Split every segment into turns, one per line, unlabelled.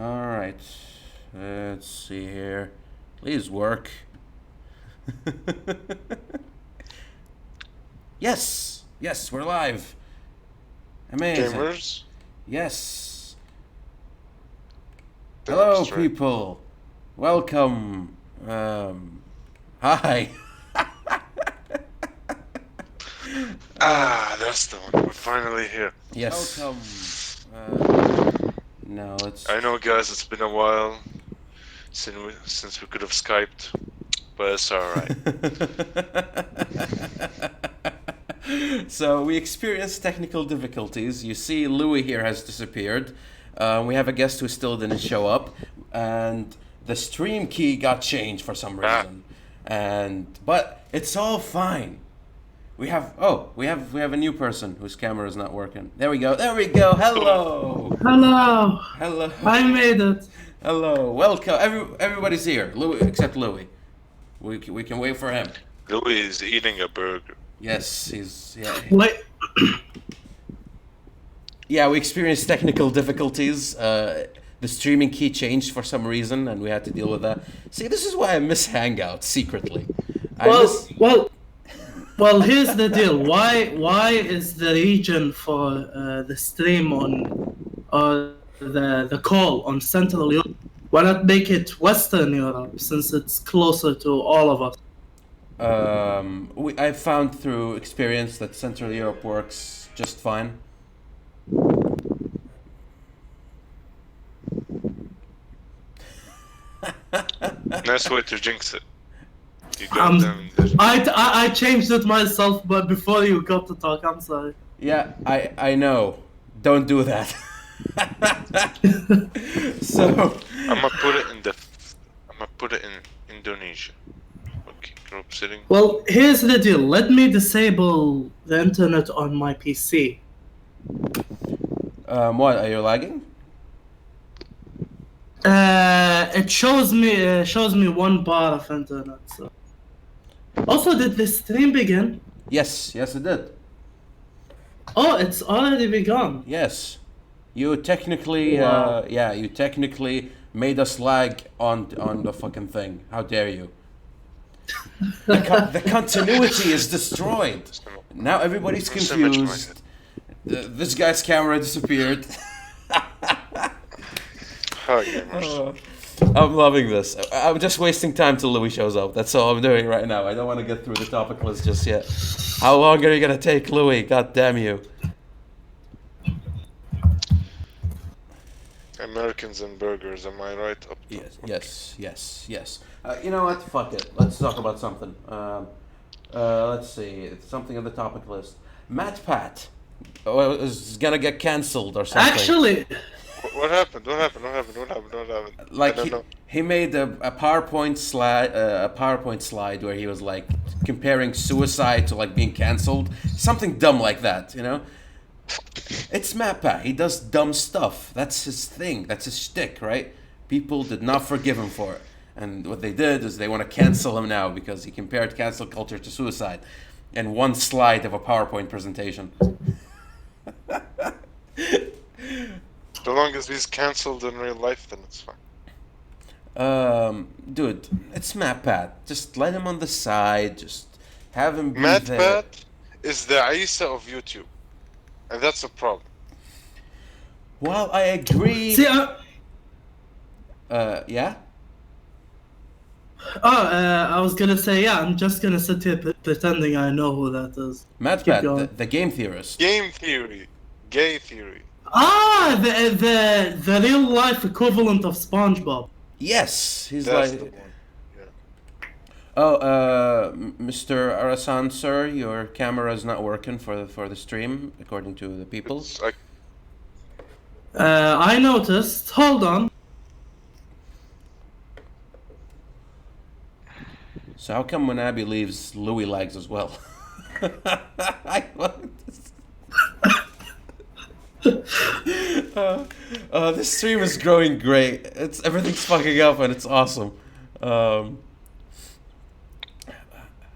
All right. Let's see here. Please work. Yes. Yes, we're live. Amazing.
Gamers,
Yes.
damn
Hello,
straight.
people. Welcome. Hi.
That's the one. We're finally here.
Yes. Welcome. No, it's.
I know, guys, it's been a while since we could have Skyped, but it's alright.
So we experienced technical difficulties. You see, Louis here has disappeared. We have a guest who still didn't show up, and the stream key got changed for some reason. But it's all fine. We have a new person whose camera is not working. There we go. Hello.
Hello,
Hello.
I made it.
Hello. Welcome. Everybody's here. Louis, except Louis. We can wait for him.
Louis is eating a burger.
Yes, he's
Wait,
Yeah, we experienced technical difficulties. The streaming key changed for some reason, and we had to deal with that. See, this is why I miss Hangouts secretly.
well. Here's the deal. Why is the region for the stream on the call on Central Europe? Why not make it Western Europe since it's closer to all of us?
I found through experience that Central Europe works just fine.
Nice way to jinx it. You got them.
I changed it myself, but before you got to talk, I'm sorry.
Yeah, I know. Don't do that. So
I'm gonna put it in Indonesia. Okay, group sitting.
Well, here's the deal. Let me disable the internet on my PC.
what are you lagging?
It shows me one bar of internet. So. Also, did the stream begin?
Yes, it did.
Oh, it's already begun.
Yes, you technically,
Wow.
you technically made us lag on the fucking thing. How dare you? The continuity is destroyed. Now everybody's confused. This guy's camera disappeared.
Hi, gamers.
I'm loving this. I'm just wasting time till Louis shows up. That's all I'm doing right now. I don't want to get through the topic list just yet. How long are you gonna take, Louis? God damn you!
Americans and burgers, am I right? Up top.
Yes. You know what? Fuck it. Let's talk about something. Let's see. It's something on the topic list. Matt Pat is gonna get cancelled or something.
Actually,
What happened? What happened?
Like
I don't know.
he made a PowerPoint slide where he was like comparing suicide to like being cancelled, something dumb like that, you know. It's Matt Pat. He does dumb stuff. That's his thing. That's his shtick, right? People did not forgive him for it, and what they did is they want to cancel him now because he compared cancel culture to suicide, in one slide of a PowerPoint presentation.
So long as he's cancelled in real life, then it's fine.
Dude, it's Matt Pat. Just let him on the side. Just have him be
Matt
there.
Pat is the Isa of YouTube, and that's a problem.
Well, I agree.
see,
Yeah.
I was gonna say, yeah, I'm just gonna sit here pretending I know who that is.
Matt
Keep
Pat,
going.
the game theorist.
Game theory, gay theory.
The real life equivalent of SpongeBob.
Yes, he's
That's
like.
the one. Yeah.
Oh, Mr. Arasan, sir, your camera is not working for the stream, according to the people.
It's like,
I noticed. Hold on.
So how come when Abby leaves, Louis lags as well? This stream is growing great. Everything's fucking up and it's awesome.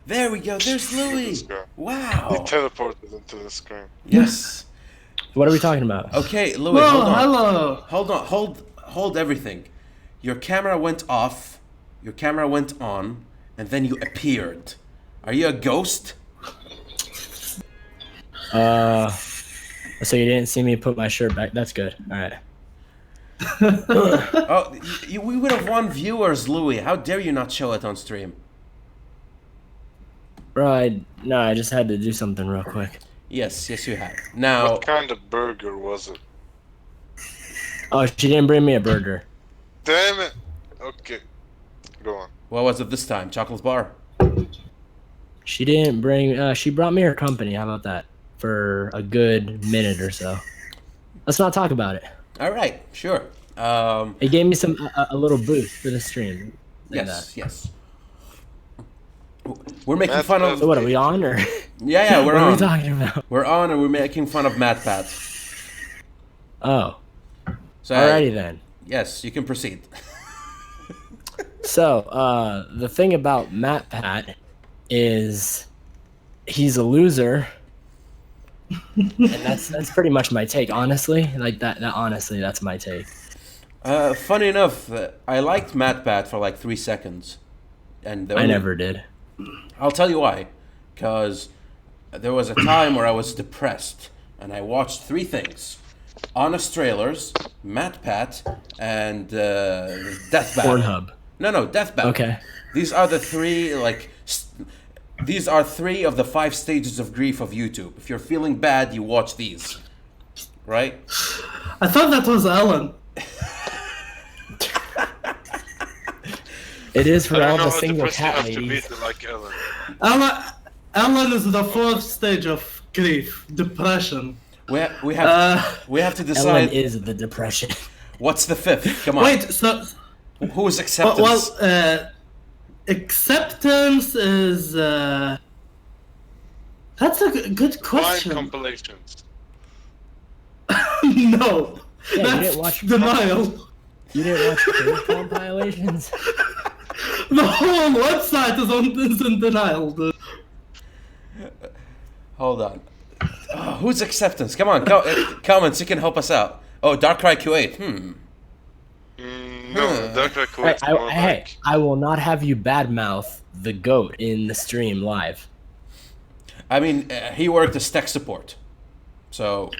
There we go. There's Louis.
This guy. He
Wow.
teleported into the screen.
Yes.
What are we talking about?
Okay, Louis.
Whoa,
Hold on.
hello.
hold everything. Your camera went off, your camera went on, and then you appeared. Are you a ghost?
So you didn't see me put my shirt back. That's good. All right.
Oh, we would have won viewers, Louis. How dare you not show it on stream?
Bro, I just had to do something real quick.
Yes, you have. Now,
What kind of burger was it?
Oh, she didn't bring me a burger.
Damn it! Okay, go on.
what was it this time? Chocolate bar?
She didn't bring. She brought me her company. How about that? For a good minute or so. Let's not talk about it.
All right, sure.
It gave me a little boost for the stream.
Yes. We're making fun of.
So what are we on or?
Yeah, we're
what
on.
are we talking about?
We're on, and we're making fun of MatPat.
Oh,
So,
alrighty then.
yes, you can proceed.
So, the thing about MatPat is he's a loser. And that's pretty much my take, honestly. Like that honestly, that's my take.
Funny enough, I liked MatPat for like 3 seconds, and
I never did.
I'll tell you why. Because there was a time where I was depressed, and I watched 3 things: Honest Trailers, MatPat, and Death Battle.
Pornhub.
No, Death Battle.
Okay.
These are the 3 these are 3 of the 5 stages of grief of YouTube. If you're feeling bad, you watch these, right?
I thought that was Ellen.
It is
I
for
don't
all
know
the
how
single
depressed you
cat
have to be
ladies.
to like Ellen.
Ellen is the 4th stage of grief, depression.
We have to
Ellen
decide
is the depression.
what's the 5th. Come on.
Wait, so
Who's acceptance?
acceptance is that's a good
Blind
question.
compilations.
No,
Yeah, you
that's
didn't watch-
denial.
You didn't watch the compilations?
The whole website is in denial, dude.
Hold on. Who's acceptance? Come on, comments. You can help us out. Oh, Darkrai Q8.
No, Darkrai Quake's more
Hey,
like...
I will not have you badmouth the GOAT in the stream live.
I mean, he worked as tech support, so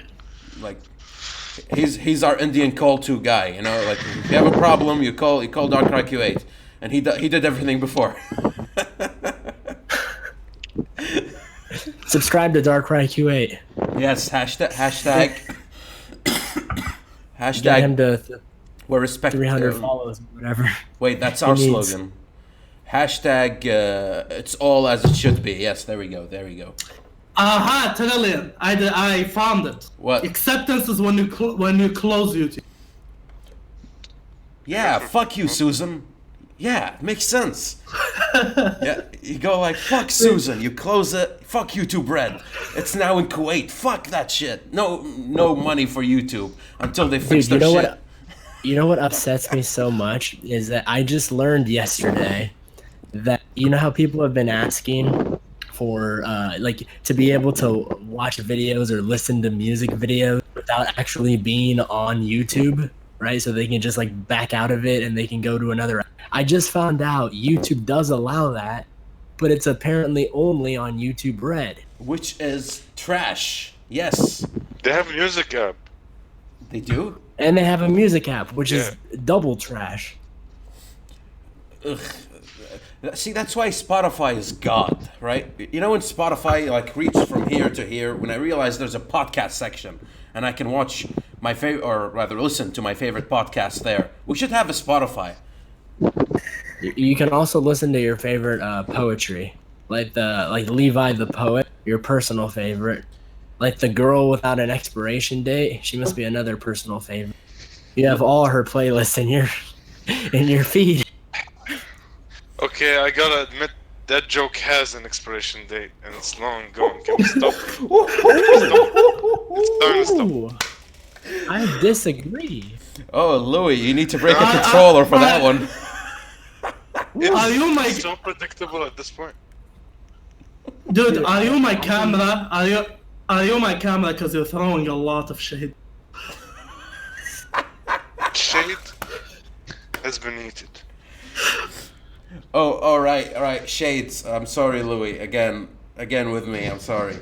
like he's our Indian call to guy. You know, like if you have a problem, you call Darkrai Q8, and he did everything before.
Subscribe to Darkrai Q8.
Yes, hashtag
Get him to
we're respecting
300 follows, whatever.
Wait, that's our
He needs-
slogan. Hashtag it's all as it should be. Yes, there we go.
Aha, Trillion. I found it.
What?
Acceptance is when you close YouTube.
Yeah, fuck you, Susan. Yeah, it makes sense. Yeah, you go like, fuck Susan, you close it, fuck YouTube Red. It's now in Kuwait, fuck that shit. No money for YouTube until they fix
Dude,
their shit.
you know what upsets me so much is that I just learned yesterday that you know how people have been asking for like to be able to watch videos or listen to music videos without actually being on YouTube, right? So they can just like back out of it and they can go to another. I just found out YouTube does allow that, but it's apparently only on YouTube Red.
Which is trash. Yes,
They have a music app.
they do.
And they have a music app, which
Yeah.
is double trash.
Ugh. See, that's why Spotify is God, right? You know when Spotify like reaches from here to here, when I realize there's a podcast section and I can watch my favorite, or rather listen to my favorite podcast there. We should have a Spotify.
You can also listen to your favorite poetry, like Levi the Poet, your personal favorite. Like the girl without an expiration date, she must be another personal favorite. You have all her playlists in your feed.
Okay, I gotta admit, that joke has an expiration date, and it's long gone. Can we stop? It's time to stop.
Ooh, I disagree.
Oh, Louis, you need to break a controller for that one.
Are you my
It's so predictable at this point.
dude? Are you my camera? Are you my camera? Because you're throwing a lot of shade.
Shade? has been eaten.
Oh, all right. Shades. I'm sorry, Louis. Again with me. I'm sorry.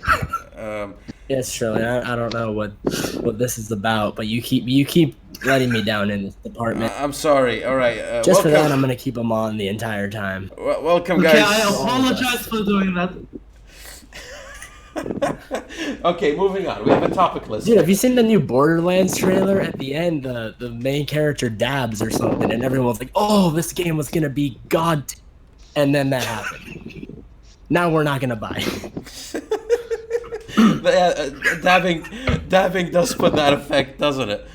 Yes, Shirley. I don't know what this is about, but you keep letting me down in this department.
I'm sorry. All right.
Just for that, I'm
welcome.
gonna keep them on the entire time.
Welcome,
Okay,
guys.
I apologize for doing that.
Okay, moving on. We have a topic list.
Dude, have you seen the new Borderlands trailer? At the end, the main character dabs or something, and everyone's like, "Oh, this game was gonna be god," and then that happened. Now we're not gonna buy it.
Dabbing does put that effect, doesn't it?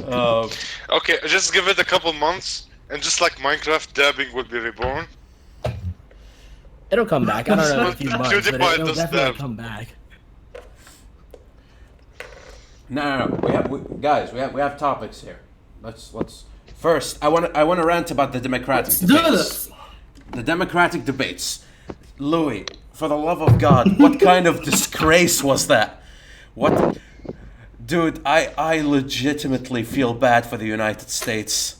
Okay, just give it a couple months, and just like Minecraft, dabbing will be reborn.
It'll come back. I don't know in a few months, but
PewDiePie
it'll
does
definitely
dab.
come back.
No. Guys, we have topics here. Let's first. I want to rant about the Democratic
Do
debates.
this.
The Democratic debates. Louis, for the love of God, what kind of disgrace was that? What, dude? I legitimately feel bad for the United States.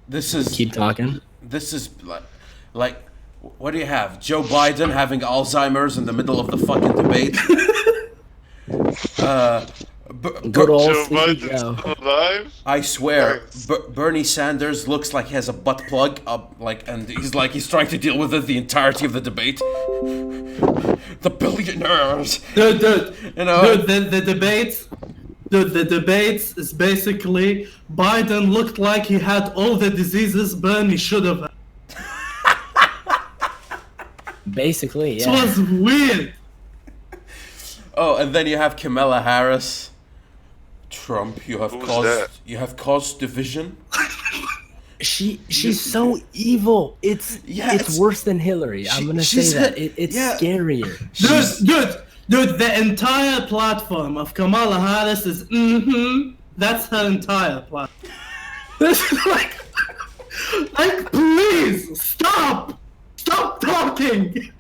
This is
Keep talking.
This is like, what do you have? Joe Biden having Alzheimer's in the middle of the fucking debate.
Good old
Joe
Sleepy
Biden's
Joe.
still alive.
I swear,
Nice.
Bernie Sanders looks like he has a butt plug up, and he's trying to deal with it the entirety of the debate. The billionaires,
Dude,
you know.
the debates. Dude, the debates is basically Biden looked like he had all the diseases Bernie should have had.
Basically,
It
yeah.
was weird.
Oh, and then you have Kamala Harris. Trump, you have
Who's
caused
that?
division.
She's so evil. It's
Yeah,
it's worse than Hillary. I'm gonna say
she's
that.
a-
It's
yeah.
scarier.
Dude, the entire platform of Kamala Harris is that's her entire platform. This is like please stop talking.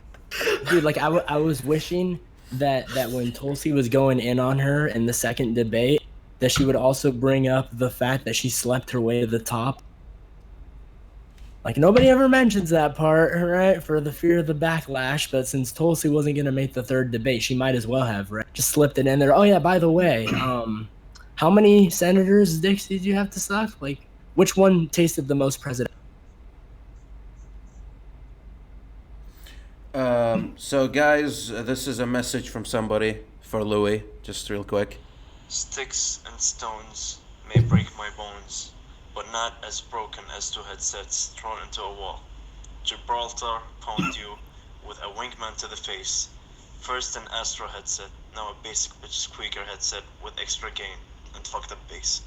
Dude, like I was wishing that when Tulsi was going in on her in the second debate, that she would also bring up the fact that she slept her way to the top. Like nobody ever mentions that part, right? For the fear of the backlash, but since Tulsi wasn't gonna make the third debate, she might as well have, right? Just slipped it in there. Oh yeah, by the way, how many senators' dicks did you have to suck? Like, which one tasted the most president?
So guys, this is a message from somebody for Louis, just real quick.
Sticks and stones may break my bones, but not as broken as two headsets thrown into a wall. Gibraltar pwned you with a wingman to the face. First an Astro headset, now a basic bitch squeaker headset with extra gain and fucked up bass.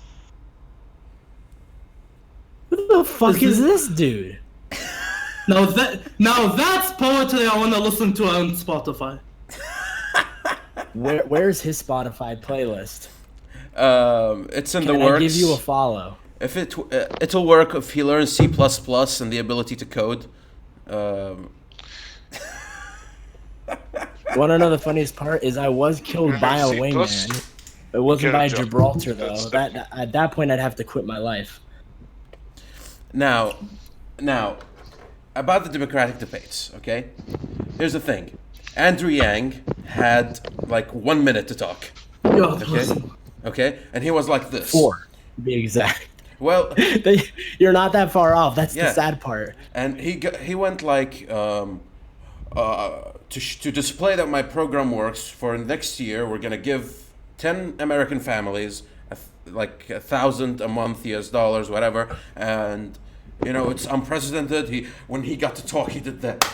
Who the fuck is this dude?
Now that's poetry I want to listen to on Spotify.
Where's his Spotify playlist?
It's in
Can
the
I
works.
give you a follow?
If it'll work if he learns C++ and the ability to code.
Want to know the funniest part is I was killed by a
C++?
wingman. It wasn't
Get a
by
job.
Gibraltar though.
That's
That at that point I'd have to quit my life.
Now, about the Democratic debates, okay? Here's the thing. Andrew Yang had like 1 minute to talk,
Yo,
okay? And he was like this.
4, to be exact.
Well,
You're not that far off. That's
Yeah.
the sad part.
and he went like to display that my program works for next year. We're gonna give 10 American families like $1,000 a month US dollars, whatever, and you know it's unprecedented. When he got to talk, he did that.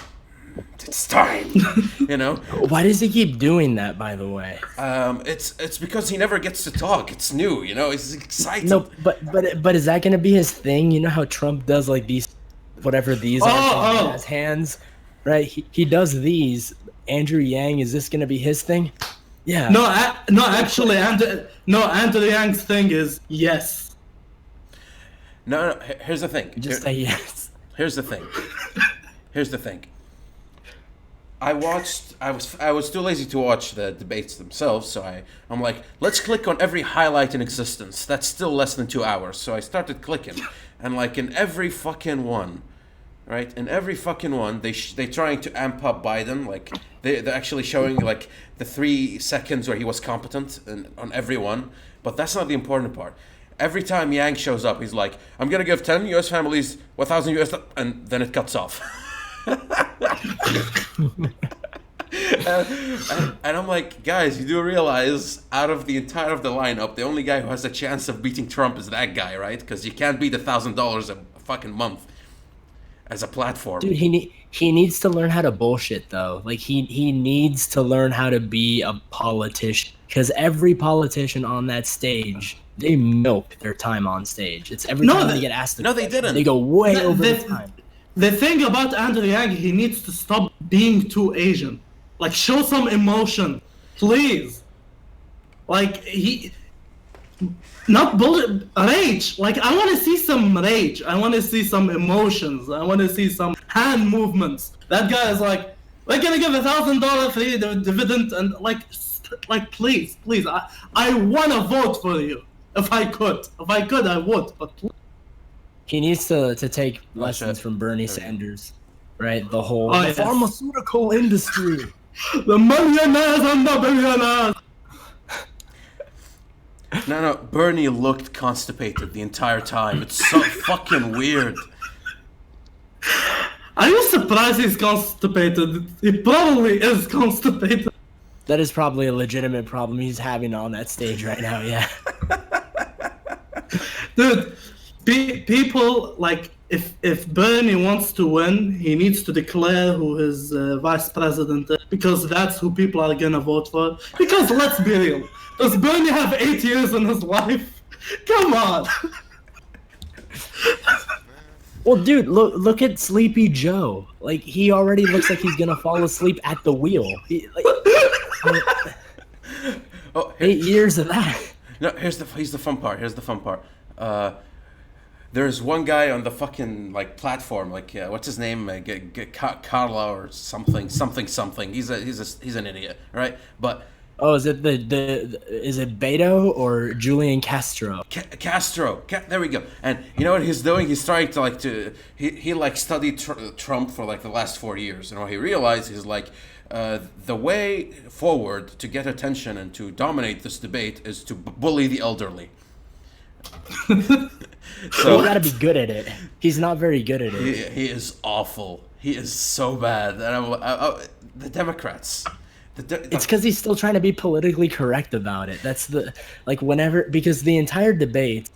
It's time, you know.
Why does he keep doing that, by the way?
It's because he never gets to talk. It's new, you know. It's exciting.
No, but is that gonna be his thing? You know how Trump does like these, whatever these are, his hands, right? He does these. Andrew Yang, is this gonna be his thing? Yeah.
no, actually, Andrew Yang's thing is yes.
No. Here's the thing.
Just say yes.
Here's the thing. Here's the thing. I was too lazy to watch the debates themselves, so I'm like, let's click on every highlight in existence. That's still less than 2 hours. So I started clicking, and like in every fucking one, right? In every fucking one, they trying to amp up Biden. Like they're actually showing like the 3 seconds where he was competent on every one. But that's not the important part. Every time Yang shows up, he's like, I'm gonna give 10 U.S. families 1,000 U.S. and then it cuts off. And I'm like, guys, you do realize out of the entire of the lineup, the only guy who has a chance of beating Trump is that guy, right? Because you can't beat $1,000 a fucking month as a platform.
Dude, he needs to learn how to bullshit though. Like he needs to learn how to be a politician. Because every politician on that stage, they milk their time on stage. It's every time they get asked.
No, they didn't.
They go way over the time.
The thing about Andrew Yang, he needs to stop being too Asian. Like, show some emotion, please. Like, not bullet, rage. Like, I want to see some rage. I want to see some emotions. I want to see some hand movements. That guy is like, we're gonna give $1,000 free dividend, and like, please, I wanna vote for you. If I could, I would. But
he needs to take lessons from Bernie Sanders, right? The whole pharmaceutical industry.
The millionaires and the billionaires.
No, Bernie looked constipated the entire time. It's so fucking weird.
Are you surprised he's constipated? He probably is constipated.
That is probably a legitimate problem he's having on that stage right now, yeah.
Dude, people, like, if Bernie wants to win, he needs to declare who his vice president is, because that's who people are gonna vote for. Because let's be real, does Bernie have 8 years in his life? Come on.
Well, dude, look at Sleepy Joe. Like, he already looks like he's gonna fall asleep at the wheel. 8 years of that.
No, here's the fun part. There's one guy on the fucking like platform, like what's his name, Carla or something. He's an idiot, right? But
is it is it Beto or Julian Castro?
Castro. There we go. And you know what he's doing? He's trying to he studied Trump for like the last 4 years, and what he realized is like the way forward to get attention and to dominate this debate is to bully the elderly. So
you gotta be good at it. He's not very good at it.
He is awful. He is so bad. And the Democrats.
It's because he's still trying to be politically correct about it. That's because the entire debate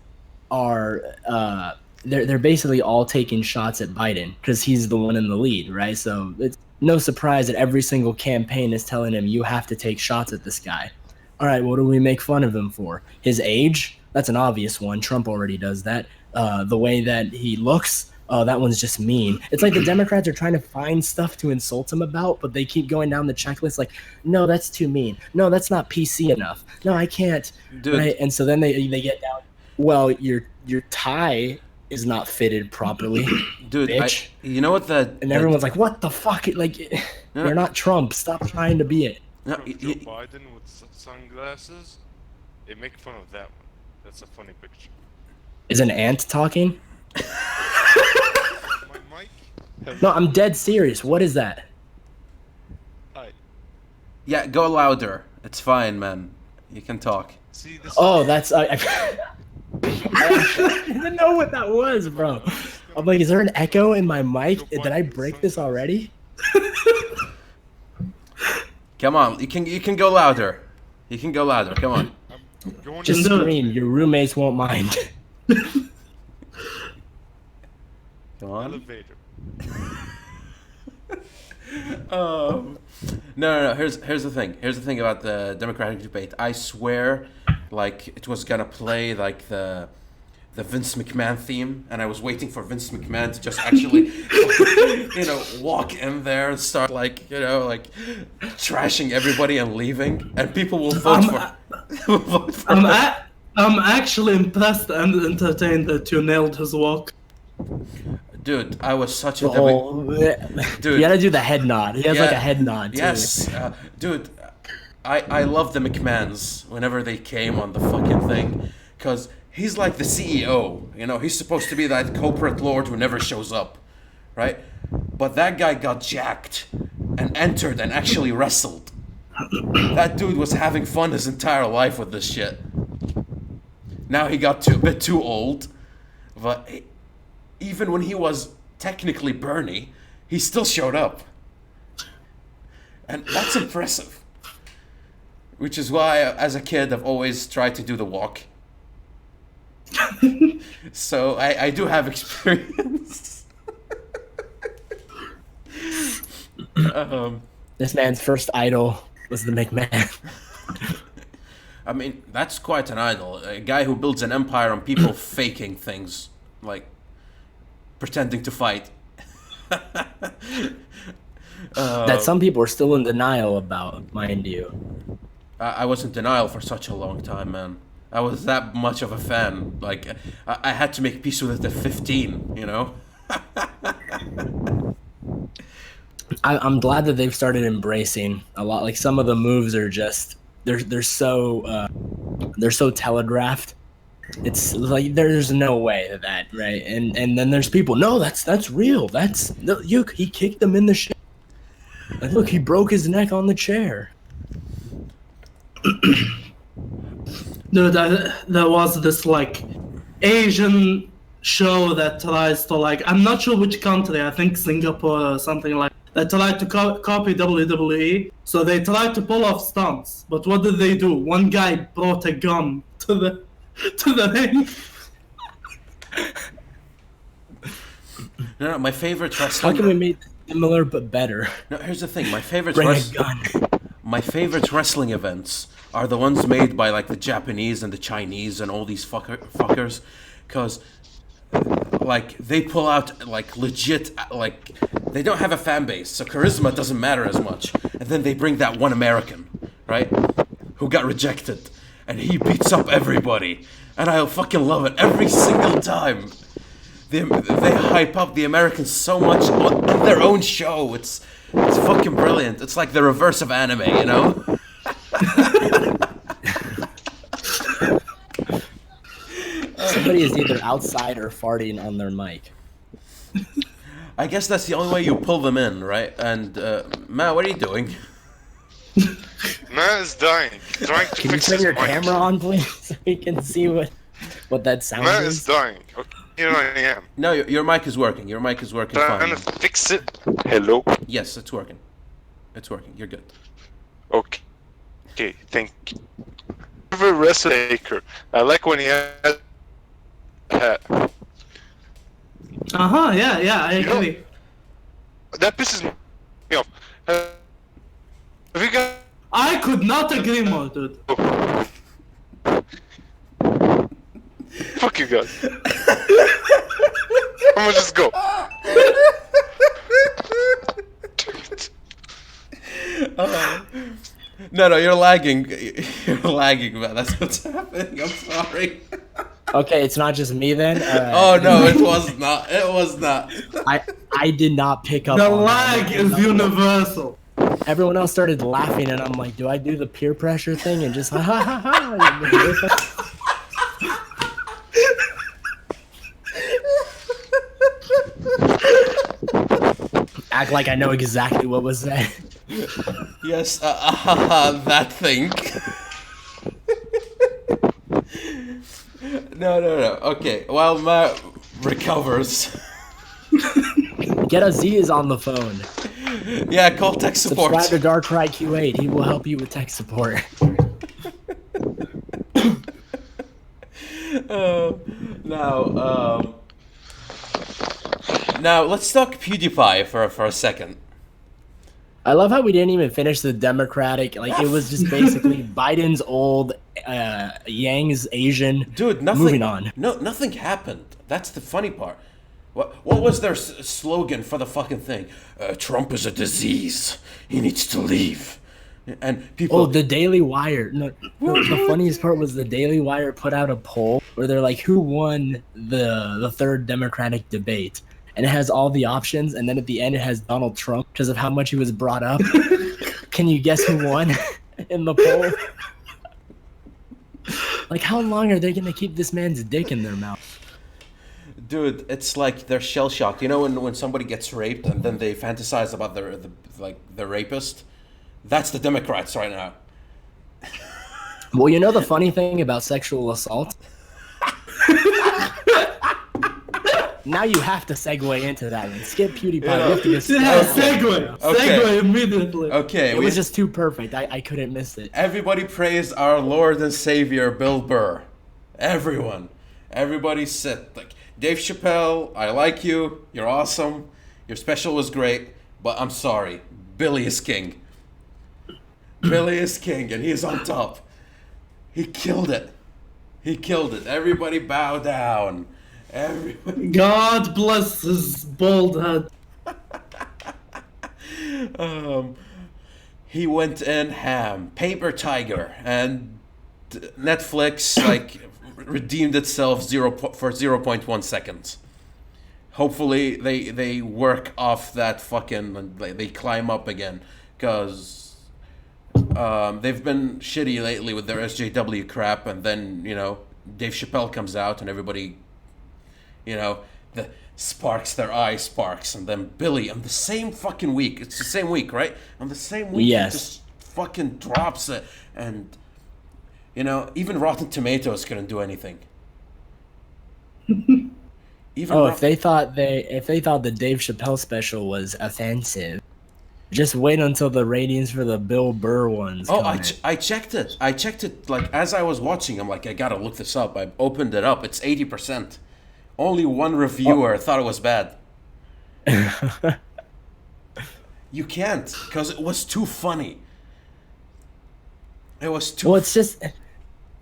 are they're basically all taking shots at Biden because he's the one in the lead, right? So it's no surprise that every single campaign is telling him you have to take shots at this guy. All right, what do we make fun of him for? His age? That's an obvious one. Trump already does that. The way that he looks, that one's just mean. It's like the Democrats are trying to find stuff to insult him about, but they keep going down the checklist like, no, that's too mean. No, that's not PC enough. No, I can't.
Dude.
Right? And so then they get down, well, your tie is not fitted properly,
dude.
bitch.
You know what
and everyone's like, what the fuck? Like, you're not Trump. Stop trying to be it.
No,
Joe Biden with sunglasses. They make fun of that one. That's a funny picture.
Is an ant talking?
My mic?
No, I'm dead serious. What is that?
Hi.
Yeah, go louder. It's fine, man. You can talk.
See this?
That's I didn't know what that was, bro. I'm like, is there an echo in my mic? Did I break this already?
Come on, you can go louder. You can go louder. Come on.
Just scream. Your roommates won't mind.
Come on.
Elevator.
No. Here's the thing. Here's the thing about the Democratic debate. I swear, like it was gonna play like the Vince McMahon theme, and I was waiting for Vince McMahon to just actually, walk in there and start like trashing everybody and leaving, and people will vote for.
I'm actually impressed and entertained that you nailed his walk.
Dude, I was such a
The whole,
Dude.
you gotta do the head nod. He has like
Yeah.
a head nod too.
Yes, dude, I love the McMahons whenever they came on the fucking thing, cause he's like the CEO. You know, he's supposed to be that corporate lord who never shows up, right? But that guy got jacked and entered and actually wrestled. That dude was having fun his entire life with this shit. Now he got a bit too old, but even when he was technically Bernie, he still showed up. And that's impressive. Which is why, as a kid, I've always tried to do the walk. So I do have experience.
This man's first idol was the McMahon.
I mean, that's quite an idol. A guy who builds an empire on people faking things, like pretending to fight.
That some people are still in denial about, mind you.
I was in denial for such a long time, man. I was that much of a fan. Like, I had to make peace with it at 15, you know?
I'm glad that they've started embracing a lot. Like some of the moves are just they're so telegraphed. It's like there's no way that right. And then there's people. No, that's real. He kicked him in the shit. Like, look, he broke his neck on the chair.
Dude, there was this like Asian show that tries to like, I'm not sure which country, I think Singapore or something like that, tried to copy WWE. So they tried to pull off stunts, but what did they do? One guy brought a gun to the ring.
No, my favorite
How
wrestling...
can we make it similar but better?
No, here's the thing. My favorite
Bring a gun.
My favorite wrestling events are the ones made by like the Japanese and the Chinese and all these fuckers, because like they pull out like legit, like they don't have a fan base, so charisma doesn't matter as much. And then they bring that one American, right, who got rejected, and he beats up everybody, and I fucking love it every single time. They hype up the Americans so much on their own show. It's fucking brilliant. It's like the reverse of anime, you know?
Somebody is either outside or farting on their mic.
I guess that's the only way you pull them in, right? And, Matt, what are you doing?
Man is dying. Trying to
Can you
fix
turn
his
your
mic.
camera on, please, so we can see what that sound
Man
is?
is dying. Okay, here I am.
No, your mic is working. Your mic is working
Trying
fine.
to fix it. Hello.
Yes, it's working. It's working. You're good.
Okay. Okay, thank you. Favorite wrestler. I like when he has a hat.
Yeah, I
You know-
agree.
That pisses me off. Have you guys?
I could not agree more, dude.
Fuck you guys. I'm gonna just go.
No, you're lagging. You're lagging, man. That's what's happening. I'm sorry.
Okay, it's not just me then.
Oh no, it was not. It was not.
I did not pick up.
The
on
lag
that.
is universal.
Everyone else started laughing, and I'm like, do I do the peer pressure thing and just ha ha ha? Act like I know exactly what was said.
Yes, that thing. No. Okay, while Matt recovers.
Get Aziz on the phone.
Yeah, call tech support.
Subscribe to Darkrai Q8. He will help you with tech support.
Now let's talk PewDiePie for a second.
I love how we didn't even finish the Democratic. Like it was just basically Biden's old, Yang's Asian.
Dude, nothing.
Moving on.
No, nothing happened. That's the funny part. What was their slogan for the fucking thing? Trump is a disease. He needs to leave. And people.
Oh, the Daily Wire. No, the funniest part was the Daily Wire put out a poll where they're like, "Who won the third Democratic debate?" and it has all the options, and then at the end it has Donald Trump because of how much he was brought up. Can you guess who won in the poll? Like, how long are they gonna keep this man's dick in their mouth?
Dude, it's like they're shell shocked. You know when somebody gets raped and then they fantasize about the rapist? That's the Democrats right now.
Well, you know the funny thing about sexual assault? Now you have to segue into that and skip PewDiePie. We have to get
Segue.
Okay.
Segue immediately.
Okay,
It was just too perfect. I couldn't miss it.
everybody praise our Lord and Savior Bill Burr. Everybody said, like, Dave Chappelle, I like you. You're awesome. Your special was great, but I'm sorry. Billy is king. Billy is king, and he's on top. He killed it. Everybody bow down. Everybody.
God bless his bald head.
He went in ham. Paper Tiger. And Netflix, like, redeemed itself for 0.1 seconds. Hopefully they work off that fucking, they climb up again, because they've been shitty lately with their SJW crap, and then, you know, Dave Chappelle comes out and everybody, you know, their eye sparks, and then Billy on the same fucking week, it's the same week, right? On the same week,
Yes.
he just fucking drops it, and, you know, even Rotten Tomatoes couldn't do anything. Even
Oh, if they thought the Dave Chappelle special was offensive, just wait until the ratings for the Bill Burr ones.
Oh,
come
I checked it. I checked it, like, as I was watching. I'm like, I gotta look this up. I opened it up. It's 80%. Only one reviewer thought it was bad. You can't, because it was too funny. It was too.
Well, it's just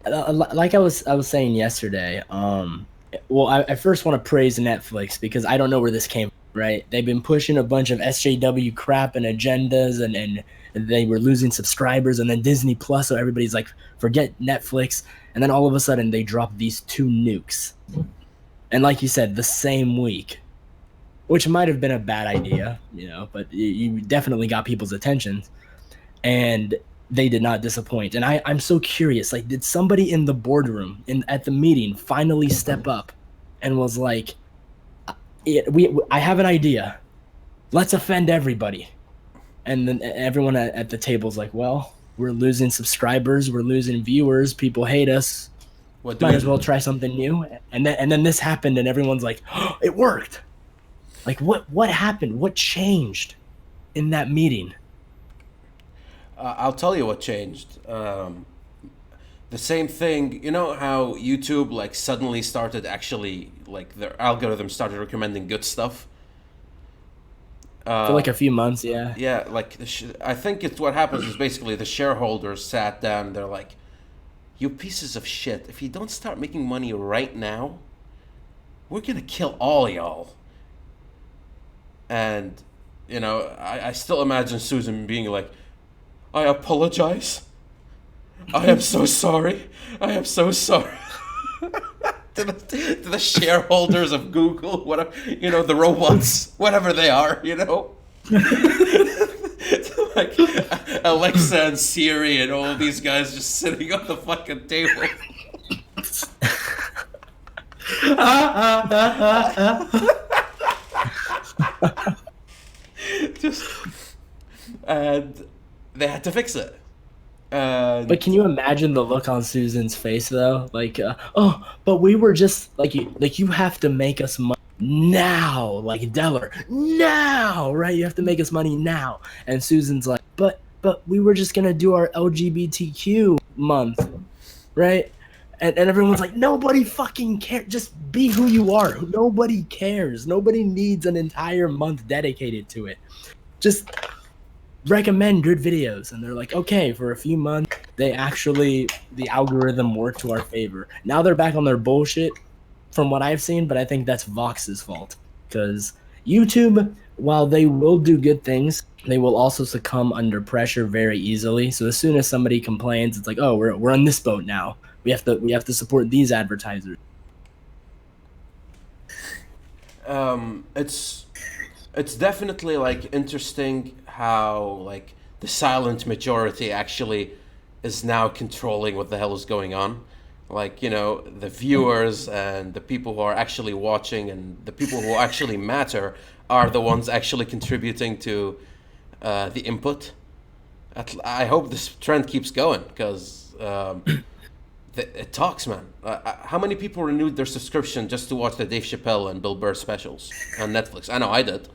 like I was saying yesterday. Well, I first want to praise Netflix because I don't know where this came from, right? They've been pushing a bunch of SJW crap and agendas, and they were losing subscribers, and then Disney Plus, so everybody's like, forget Netflix, and then all of a sudden they drop these two nukes, and like you said, the same week, which might have been a bad idea, you know, but you definitely got people's attention, and they did not disappoint. And I'm so curious, like, did somebody in the boardroom at the meeting finally step up and was like, I have an idea, let's offend everybody? And then everyone at the table's like, well, we're losing subscribers, we're losing viewers, people hate us, might as well try something new. And then this happened, and everyone's like, oh, it worked. Like, what happened? What changed in that meeting?
I'll tell you what changed. The same thing. You know how YouTube, like, suddenly started actually, like, their algorithm started recommending good stuff.
For like a few months, yeah.
Yeah, like, I think it's what happens is basically the shareholders sat down and they're like, you pieces of shit, if you don't start making money right now, we're gonna kill all y'all. And, you know, I still imagine Susan being like, I apologize. I am so sorry. I am so sorry. to the shareholders of Google, whatever, you know, the robots, whatever they are, you know. Like Alexa and Siri and all these guys just sitting on the fucking table. Just, and they had to fix it.
But can you imagine the look on Susan's face though? Like, oh, but we were just like you have to make us money now, like Deller, now, right? You have to make us money now. And Susan's like, but we were just gonna do our LGBTQ month, right? And everyone's like, nobody fucking cares. Just be who you are. Nobody cares. Nobody needs an entire month dedicated to it. Just recommend good videos. And they're like, okay, for a few months, the algorithm worked to our favor. Now they're back on their bullshit from what I've seen, but I think that's Vox's fault. Because YouTube, while they will do good things, they will also succumb under pressure very easily. So as soon as somebody complains, it's like, oh, we're on this boat now. We have to support these advertisers.
It's definitely like interesting how like the silent majority actually is now controlling what the hell is going on. Like, you know, the viewers and the people who are actually watching and the people who actually matter are the ones actually contributing to the input. I hope this trend keeps going because it talks, man. How many people renewed their subscription just to watch the Dave Chappelle and Bill Burr specials on Netflix? I know I did.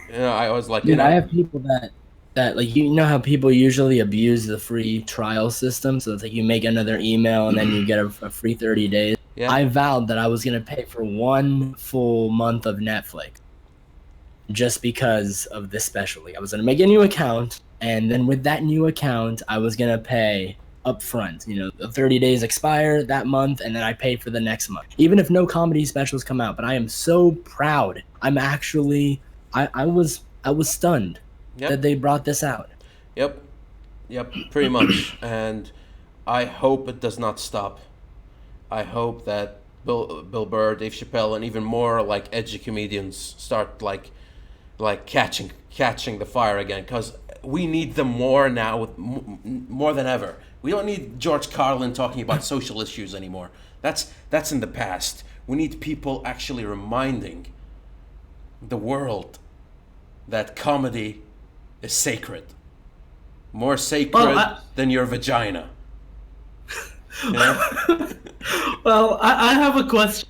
You know, I was like, you
Dude,
know,
I have people that like, you know how people usually abuse the free trial system, so it's like you make another email and then you get a free 30 days.
Yeah.
I vowed that I was gonna pay for 1 full month of Netflix just because of this special. Like, I was gonna make a new account, and then with that new account, I was gonna pay upfront. You know, the 30 days expire that month, and then I pay for the next month, even if no comedy specials come out. But I am so proud. I'm actually, I was stunned
Yep.
that they brought this out.
Yep, yep, pretty much. And I hope it does not stop. I hope that Bill Burr, Dave Chappelle, and even more like edgy comedians start like catching the fire again, because we need them more now, with more than ever. We don't need George Carlin talking about social issues anymore. That's in the past. We need people actually reminding the world that comedy is sacred. More sacred
Well,
than your vagina. You know?
Well, I have a question.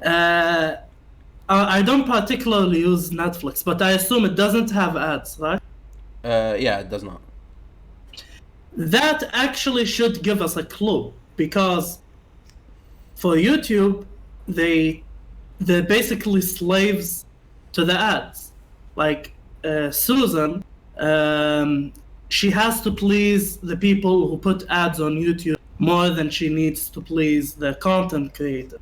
I don't particularly use Netflix, but I assume it doesn't have ads, right?
Yeah, it does not.
That actually should give us a clue, because for YouTube, they're basically slaves to the ads. Like Susan, she has to please the people who put ads on YouTube more than she needs to please the content creator.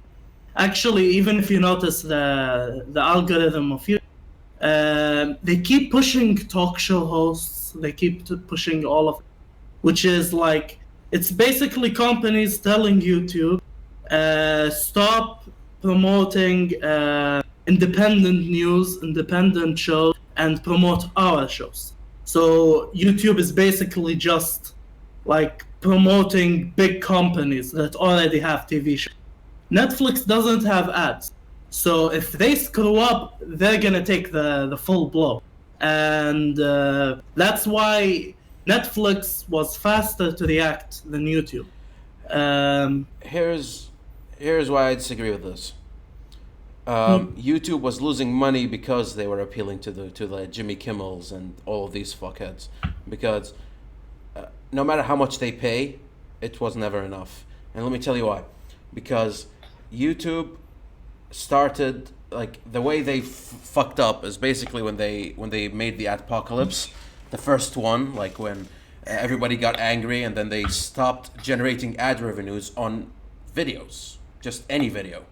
Actually, even if you notice the algorithm of YouTube, they keep pushing talk show hosts. They keep pushing all of, which is like, it's basically companies telling YouTube, stop promoting independent news, independent shows, and promote our shows. So YouTube is basically just like promoting big companies that already have TV shows. Netflix doesn't have ads. So if they screw up, they're gonna take the full blow. And that's why Netflix was faster to react than YouTube.
Here's why I disagree with this. YouTube was losing money because they were appealing to the Jimmy Kimmels and all of these fuckheads. Because no matter how much they pay, it was never enough. And let me tell you why. Because YouTube started, like, the way they fucked up is basically when they made the Adpocalypse, the first one, like when everybody got angry, and then they stopped generating ad revenues on videos, just any video.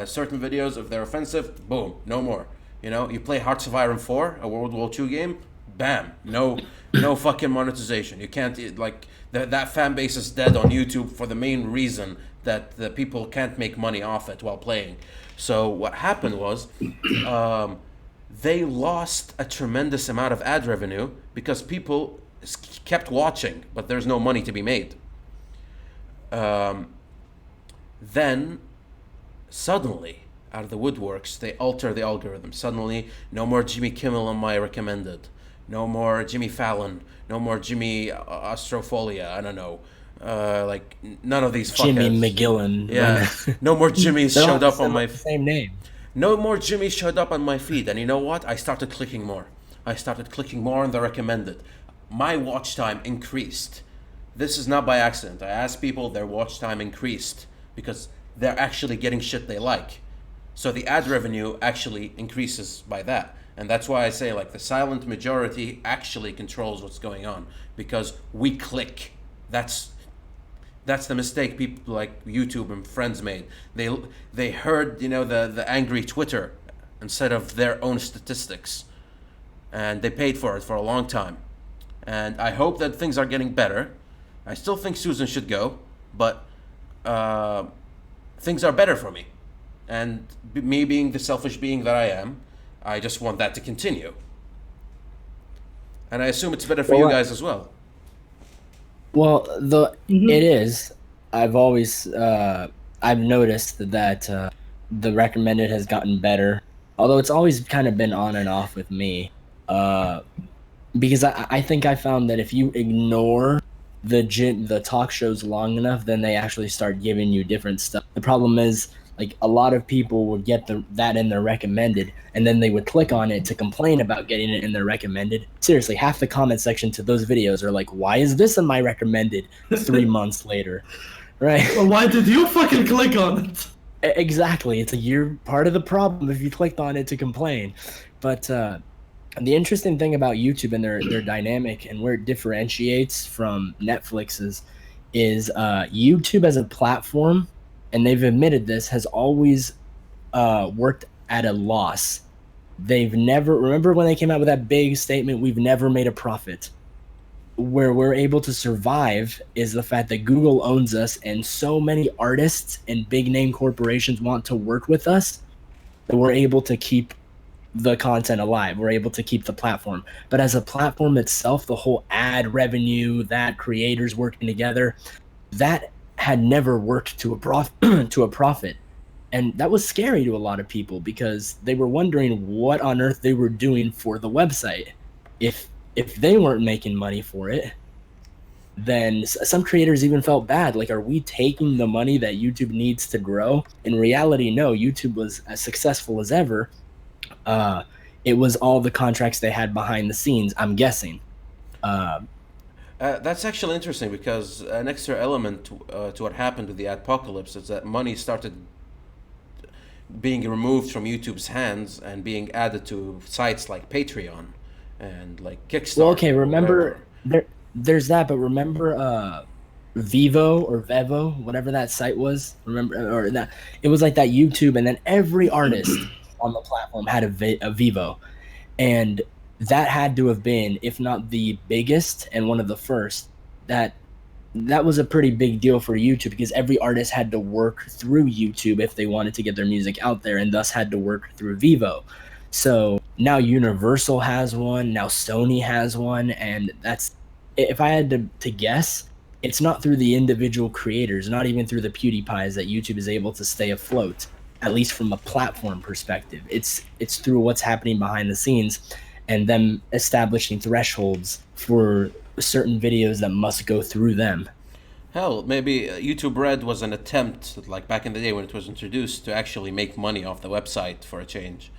Certain videos, if they're offensive, boom, no more. You know, you play Hearts of Iron 4, a World War II game, bam, no fucking monetization. You can't, like, that fan base is dead on YouTube for the main reason that the people can't make money off it while playing. So what happened was, they lost a tremendous amount of ad revenue because people kept watching, but there's no money to be made. Then, suddenly, out of the woodworks, they alter the algorithm. Suddenly, no more Jimmy Kimmel on my recommended. No more Jimmy Fallon. No more Jimmy Astrofolia. I don't know. Like, none of these fuckheads.
Jimmy McGillen.
Yeah. No more Jimmys
They're all
showed up on my...
same name.
No more Jimmys showed up on my feed. And you know what? I started clicking more. I started clicking more on the recommended. My watch time increased. This is not by accident. I asked people, their watch time increased because they're actually getting shit they like. So the ad revenue actually increases by that. And that's why I say, like, the silent majority actually controls what's going on, because we click. That's the mistake people like YouTube and friends made. They heard, you know, the angry Twitter instead of their own statistics, and they paid for it for a long time. And I hope that things are getting better. I still think Susan should go, but things are better for me. And me being the selfish being that I am, I just want that to continue. And I assume it's better for you guys as well.
Well, it is. I've always I've noticed that the recommended has gotten better, although it's always kind of been on and off with me. Because I think I found that if you ignore the talk shows long enough, then they actually start giving you different stuff. The problem is, like, a lot of people would get that in their recommended, and then they would click on it to complain about getting it in their recommended. Seriously, half the comment section to those videos are like, why is this in my recommended 3 months later? Right?
Well, why did you fucking click on it?
Exactly. It's like, you're part of the problem if you clicked on it to complain. But the interesting thing about YouTube and their dynamic and where it differentiates from Netflix is YouTube as a platform, and they've admitted this, has always worked at a loss. They've never, remember when they came out with that big statement, we've never made a profit. Where we're able to survive is the fact that Google owns us, and so many artists and big name corporations want to work with us that we're able to keep the content alive. We're able to keep the platform. But as a platform itself, the whole ad revenue, that creators working together, that had never worked to a profit. And that was scary to a lot of people because they were wondering what on earth they were doing for the website. If they weren't making money for it, then some creators even felt bad. Like, are we taking the money that YouTube needs to grow? In reality, no. YouTube was as successful as ever. It was all the contracts they had behind the scenes, I'm guessing.
That's actually interesting because an extra element to what happened with the adpocalypse is that money started being removed from YouTube's hands and being added to sites like Patreon and like Kickstarter.
Well, okay, remember there's that, but remember Vivo or Vevo, whatever that site was. Remember, or that it was like that YouTube, and then every artist on the platform had a Vivo, and that had to have been, if not the biggest and one of the first, that was a pretty big deal for YouTube because every artist had to work through YouTube if they wanted to get their music out there, and thus had to work through Vivo. So now Universal has one, now Sony has one, and that's, if I had to guess, it's not through the individual creators, not even through the PewDiePies that YouTube is able to stay afloat, at least from a platform perspective. It's through what's happening behind the scenes and them establishing thresholds for certain videos that must go through them.
Hell, maybe YouTube Red was an attempt, like back in the day when it was introduced, to actually make money off the website for a change.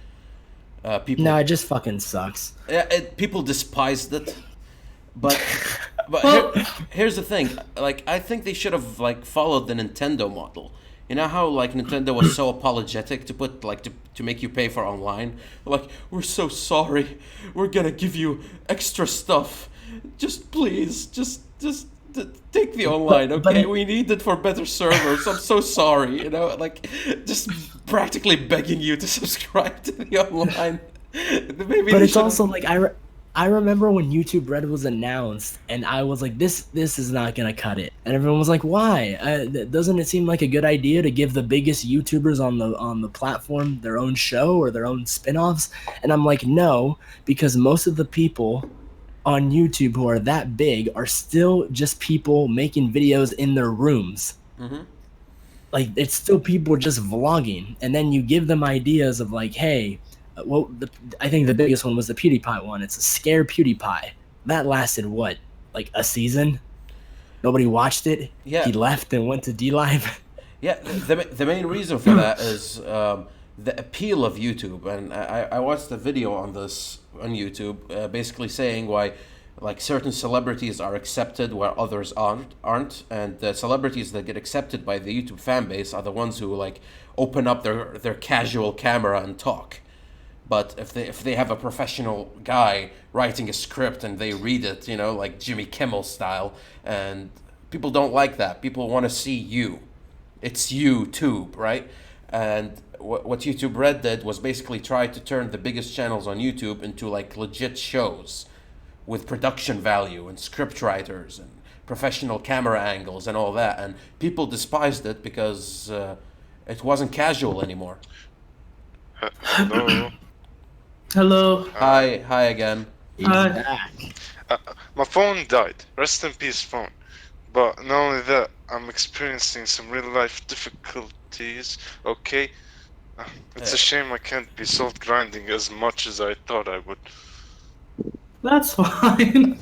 People,
No, it just fucking sucks.
people despised it, but here's the thing. Like, I think they should have like followed the Nintendo model. You know how like Nintendo was so apologetic to put like to make you pay for online? Like, we're so sorry, we're gonna give you extra stuff. Just please, just take the online, okay? We need it for better servers. I'm so sorry, you know, like just practically begging you to subscribe to the online. Maybe
But it's also like I remember when YouTube Red was announced, and I was like, this is not gonna cut it, and everyone was like, why? Doesn't it seem like a good idea to give the biggest YouTubers on the platform their own show or their own spin-offs? And I'm like, no, because most of the people on YouTube who are that big are still just people making videos in their rooms.
Mm-hmm.
Like, it's still people just vlogging, and then you give them ideas of like, hey, I think the biggest one was the PewDiePie one. It's a scare PewDiePie. That lasted what, like a season? Nobody watched it.
Yeah.
He left and went to DLive.
Yeah, the main reason for that is the appeal of YouTube, and I watched a video on this on YouTube, basically saying why like certain celebrities are accepted where others aren't, and the celebrities that get accepted by the YouTube fan base are the ones who like open up their casual camera and talk. But if they have a professional guy writing a script and they read it, you know, like Jimmy Kimmel style, and people don't like that. People want to see you. It's YouTube, right? And what YouTube Red did was basically try to turn the biggest channels on YouTube into like legit shows with production value and script writers and professional camera angles and all that. And people despised it because It wasn't casual anymore.
No.
Hello.
Hi again.
He's
Hi.
back.
My phone died. Rest in peace, phone. But not only that, I'm experiencing some real life difficulties. Okay, it's a shame I can't be salt grinding as much as I thought I would.
That's fine.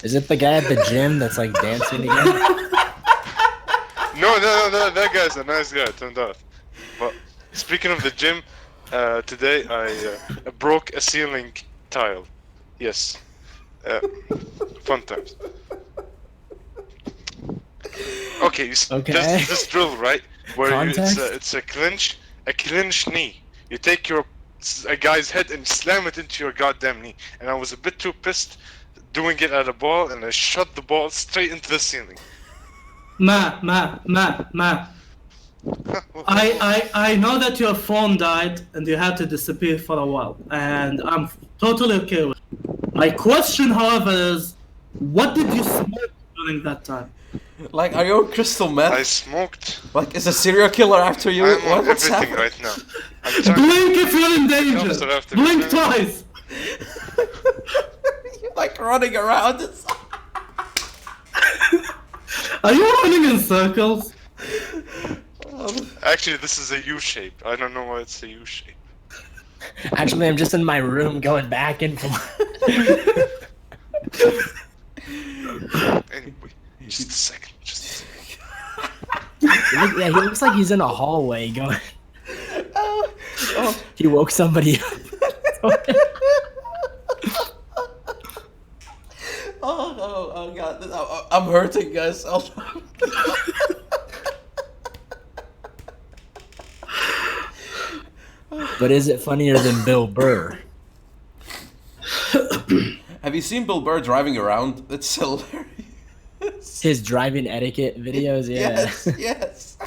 Is it the guy at the gym that's like dancing again?
No, that guy's a nice guy. Turned out. But speaking of the gym, today I broke a ceiling tile. Yes. Fun times. Okay,
Okay.
this drill, right? Where
Context?
it's a clinch knee. You take a guy's head and slam it into your goddamn knee. And I was a bit too pissed doing it at a ball, and I shot the ball straight into the ceiling.
Ma. I know that your phone died and you had to disappear for a while, and I'm totally okay with it. My question, however, is what did you smoke during that time?
Like, are you on crystal meth?
I smoked.
Like, is a serial killer after you?
I'm on
What's
everything
happening?
right now. I'm trying
Blink if you're in danger!
Dumpster after
Blink
me.
twice!
You're like running around.
Are you running in circles?
Actually, this is a U shape. I don't know why it's a U shape.
Actually, I'm just in my room going back and forth.
Anyway, just a second.
Yeah, he looks like he's in a hallway going. He woke somebody up.
Oh god, I'm hurting, guys.
But is it funnier than Bill Burr?
Have you seen Bill Burr driving around? It's hilarious.
His driving etiquette videos, yeah.
Yes.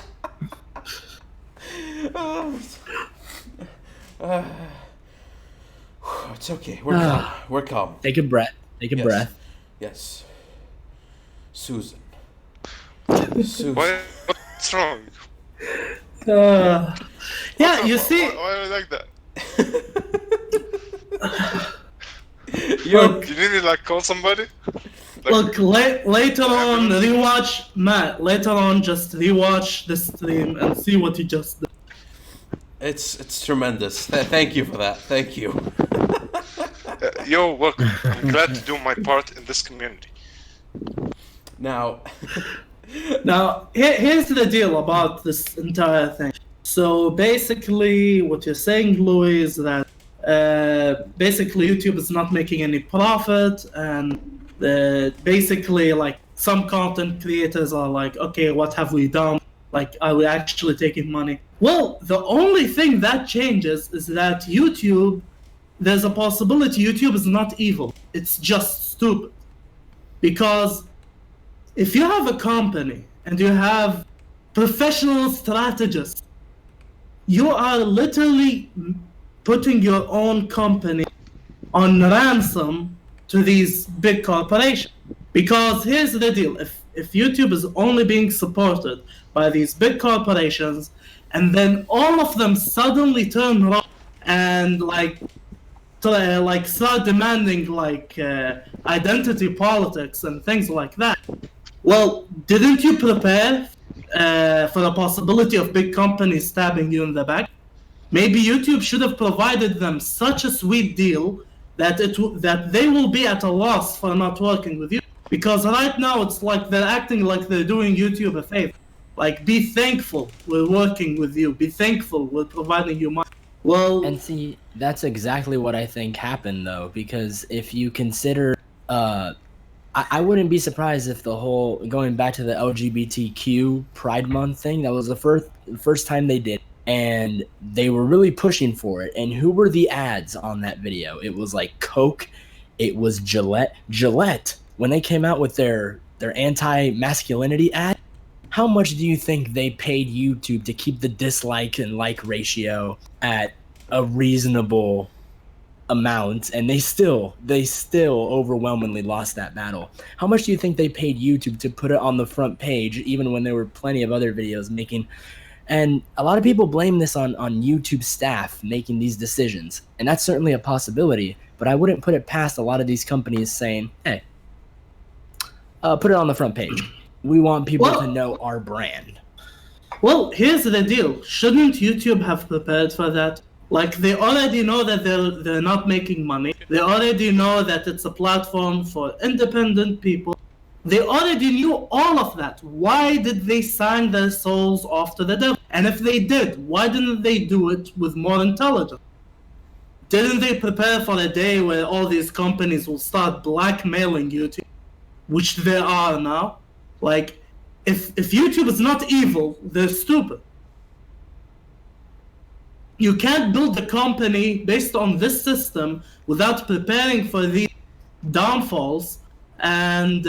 It's okay. We're calm. We're calm.
Take a breath. Take a
Yes.
breath.
Yes. Susan.
What's wrong?
Yeah, you see,
Why are you like that?
You're,
You need me to like call somebody?
look, later on, rewatch, Matt, later on, just rewatch the stream and see what you just did.
it's tremendous. Thank you for that. Thank you.
Yo, look, I'm glad to do my part in this community.
Now,
Now, here's the deal about this entire thing. So basically, what you're saying, Louis, is that basically YouTube is not making any profit, and basically, like, some content creators are like, okay, what have we done? Like, are we actually taking money? Well, the only thing that changes is that YouTube, there's a possibility YouTube is not evil. It's just stupid. Because if you have a company and you have professional strategists, you are literally putting your own company on ransom to these big corporations. Because here's the deal, if YouTube is only being supported by these big corporations, and then all of them suddenly turn around and start demanding identity politics and things like that. Well, didn't you prepare for the possibility of big companies stabbing you in the back? Maybe YouTube should have provided them such a sweet deal that that they will be at a loss for not working with you. Because right now it's like they're acting like they're doing YouTube a favor. Like, be thankful we're working with you. Be thankful we're providing you money. Well,
And see, that's exactly what I think happened, though, because if you consider, I wouldn't be surprised if the whole, going back to the LGBTQ Pride Month thing, that was the first time they did, and they were really pushing for it. And who were the ads on that video? It was like Coke, it was Gillette, when they came out with their anti-masculinity ad. How much do you think they paid YouTube to keep the dislike and like ratio at a reasonable amount? And they still overwhelmingly lost that battle. How much do you think they paid YouTube to put it on the front page, even when there were plenty of other videos making And a lot of people blame this on YouTube staff making these decisions. And that's certainly a possibility, but I wouldn't put it past a lot of these companies saying, hey, put it on the front page. We want people to know our brand.
Well, here's the deal. Shouldn't YouTube have prepared for that? Like, they already know that they're not making money. They already know that it's a platform for independent people. They already knew all of that. Why did they sign their souls off to the devil? And if they did, why didn't they do it with more intelligence? Didn't they prepare for a day where all these companies will start blackmailing YouTube, which they are now? Like, if YouTube is not evil, they're stupid. You can't build a company based on this system without preparing for these downfalls and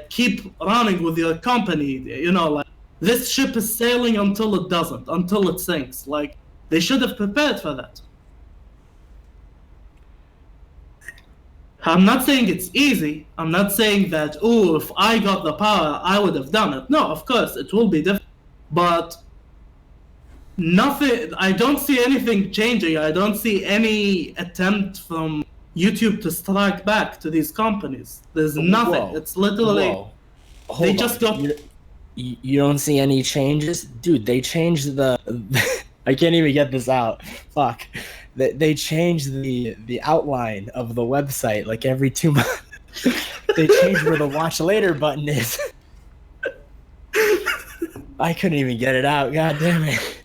keep running with your company. You know, like, this ship is sailing until it doesn't, until it sinks. Like, they should have prepared for that. I'm not saying it's easy. I'm not saying that, oh, if I got the power, I would have done it. No, of course, it will be different. But nothing, I don't see anything changing. I don't see any attempt from YouTube to strike back to these companies. There's nothing.
Whoa.
It's literally,
Hold
they
on.
just got...
You don't see any changes? Dude, they changed the... I can't even get this out. Fuck. They changed the outline of the website like every 2 months. They changed where the watch later button is. I couldn't even get it out. God damn it.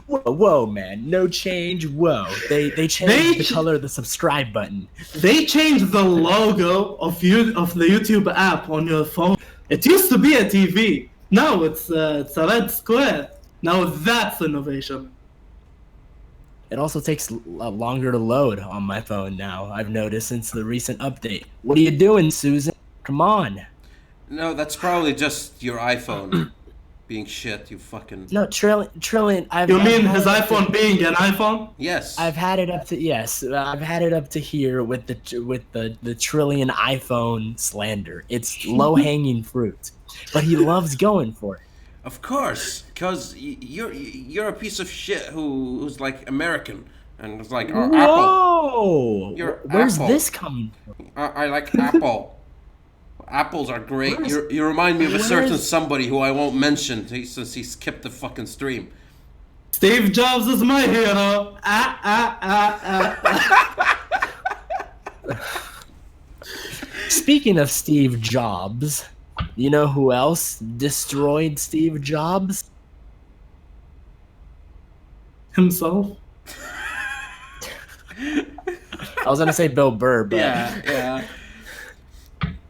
Whoa, man. No change. Whoa. They changed the color of the subscribe button.
They changed the logo of the YouTube app on your phone. It used to be a TV. Now it's a red square. Now that's innovation.
It also takes longer to load on my phone now, I've noticed since the recent update. What are you doing, Susan? Come on.
No, that's probably just your iPhone being shit, you fucking...
No, Trillion,
You mean his iPhone being an iPhone?
Yes.
I've had it up to, yes, I've had it up to here with the Trillion iPhone slander. It's low-hanging fruit, but he loves going for it.
Of course, because you're a piece of shit who's like American and it's like Apple.
Whoa! Where's
Apple.
this coming from?
I like Apple. Apples are great. You remind me of a certain somebody who I won't mention since he skipped the fucking stream.
Steve Jobs is my hero.
Speaking of Steve Jobs, you know who else destroyed Steve Jobs?
Himself.
I was gonna say Bill Burr, but
Yeah.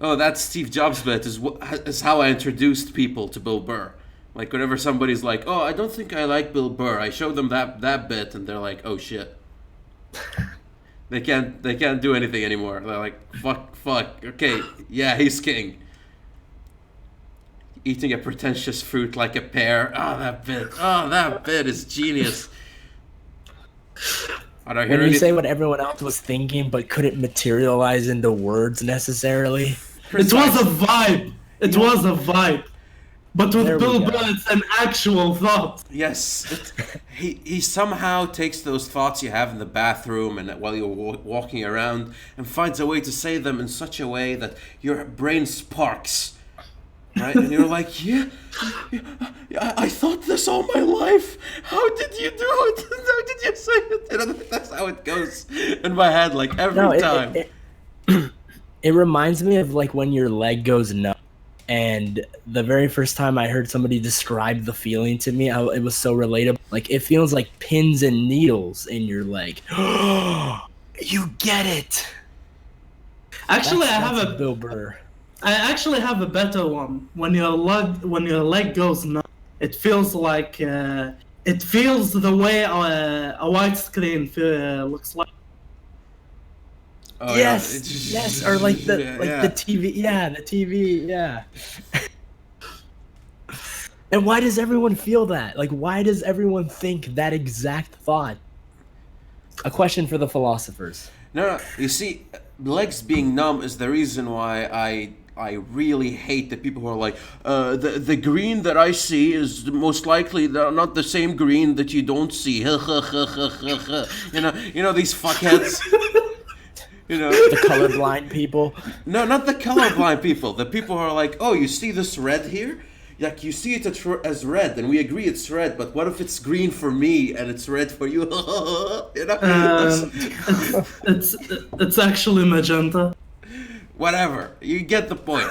Oh, that Steve Jobs bit is how I introduced people to Bill Burr. Like whenever somebody's like, "Oh, I don't think I like Bill Burr," I show them that bit, and they're like, "Oh shit." They can't do anything anymore. They're like, "Fuck. Okay, yeah, he's king." Eating a pretentious fruit like a pear. That bit is genius.
When you say what everyone else was thinking but couldn't materialize into words necessarily.
It was a vibe. It was a vibe. But with Bill Burr, it's an actual thought.
Yes. He somehow takes those thoughts you have in the bathroom and while you're walking around and finds a way to say them in such a way that your brain sparks. Right? And you're like, yeah, I thought this all my life. How did you do it? How did you say it? And that's how it goes in my head, like every time.
It reminds me of like when your leg goes numb. And the very first time I heard somebody describe the feeling to me, it was so relatable. Like, it feels like pins and needles in your leg. You get it.
Actually,
That's Bill Burr.
I actually have a better one. When your leg goes numb, it feels like it feels the way a white screen looks like.
Oh,
yes,
yeah.
Yes, or like the the TV, the TV. And why does everyone feel that? Like, why does everyone think that exact thought? A question for the philosophers.
No, you see, legs being numb is the reason why I really hate the people who are like, the green that I see is most likely not the same green that you don't see. You know these fuckheads. You know,
The colorblind people.
no, not the colorblind people. The people who are like, oh, you see this red here? Like, you see it as red, and we agree it's red, but what if it's green for me and it's red for you? You know?
It's actually magenta.
Whatever. You get the point.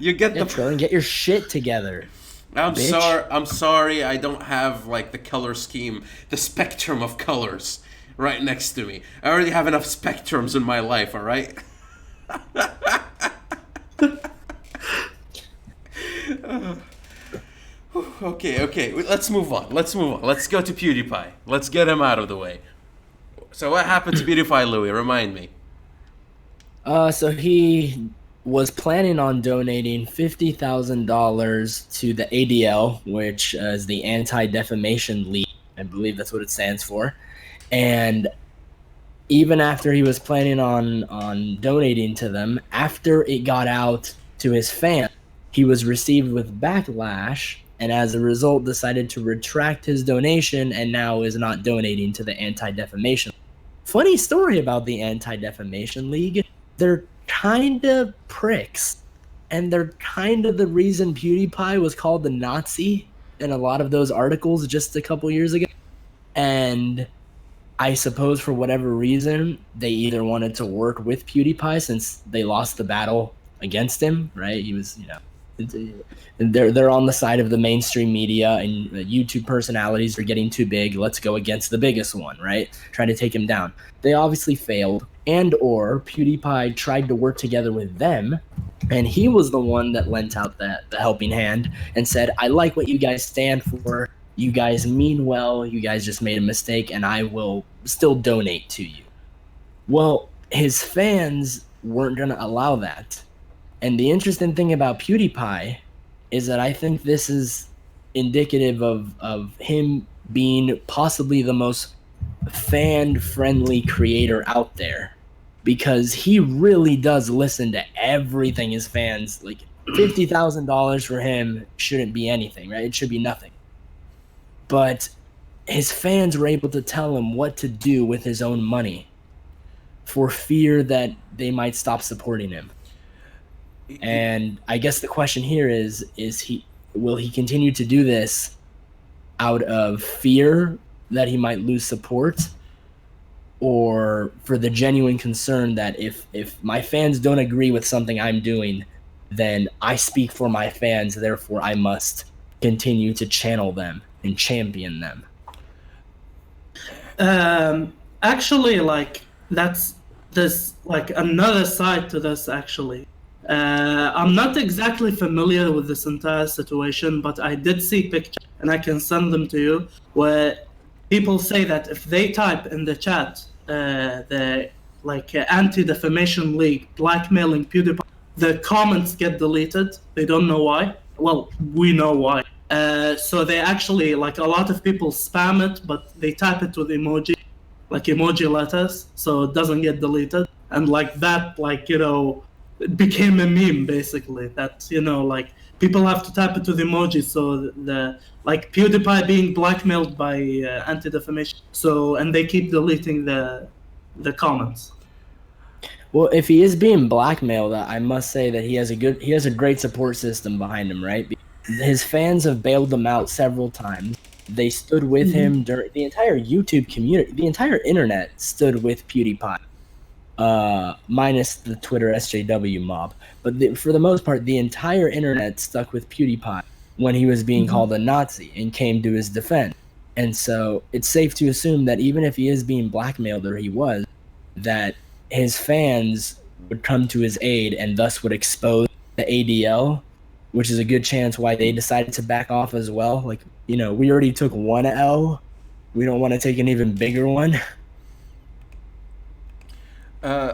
You get
Yeah,
the
Trillian, get your shit together. bitch.
I'm sorry I don't have like the color scheme, the spectrum of colors right next to me. I already have enough spectrums in my life, all right? Okay. Let's move on. Let's go to PewDiePie. Let's get him out of the way. So what happened to PewDiePie, Louis? Remind me.
So he was planning on donating $50,000 to the ADL, which is the Anti-Defamation League. I believe that's what it stands for. And even after he was planning on donating to them, after it got out to his fans, he was received with backlash, and as a result decided to retract his donation and now is not donating to the Anti-Defamation League. Funny story about the Anti-Defamation League. They're kind of pricks, and they're kind of the reason PewDiePie was called the Nazi in a lot of those articles just a couple years ago. And I suppose for whatever reason, they either wanted to work with PewDiePie since they lost the battle against him, right? He was, they're on the side of the mainstream media, and YouTube personalities are getting too big. Let's go against the biggest one, right? Trying to take him down. They obviously failed, and or PewDiePie tried to work together with them, and he was the one that lent out the helping hand and said, I like what you guys stand for. You guys mean well. You guys just made a mistake, and I will still donate to you. Well, his fans weren't going to allow that. And the interesting thing about PewDiePie is that I think this is indicative of him being possibly the most fan-friendly creator out there, because he really does listen to everything his fans like. $50,000 for him shouldn't be anything, right? It should be nothing. But his fans were able to tell him what to do with his own money for fear that they might stop supporting him. And I guess the question here is will he continue to do this out of fear that he might lose support, or for the genuine concern that if my fans don't agree with something I'm doing, then I speak for my fans, therefore I must continue to channel them and champion them?
Actually, like there's like another side to this actually. I'm not exactly familiar with this entire situation, but I did see pictures, and I can send them to you, where people say that if they type in the chat the Anti-Defamation League blackmailing PewDiePie, the comments get deleted. They don't know why. Well, we know why. So they actually, like, a lot of people spam it, but they type it with emoji letters, so it doesn't get deleted. And like that, it became a meme basically. That people have to type it with emojis. So PewDiePie being blackmailed by Anti-Defamation. So, and they keep deleting the comments.
Well, if he is being blackmailed, I must say that he has a great support system behind him, right? His fans have bailed him out several times. They stood with him during the entire YouTube community. The entire internet stood with PewDiePie, minus the Twitter SJW mob. But for the most part, the entire internet stuck with PewDiePie when he was being called a Nazi and came to his defense. And so it's safe to assume that even if he is being blackmailed, or he was, that his fans would come to his aid and thus would expose the ADL, which is a good chance why they decided to back off as well. We already took one L. We don't want to take an even bigger one.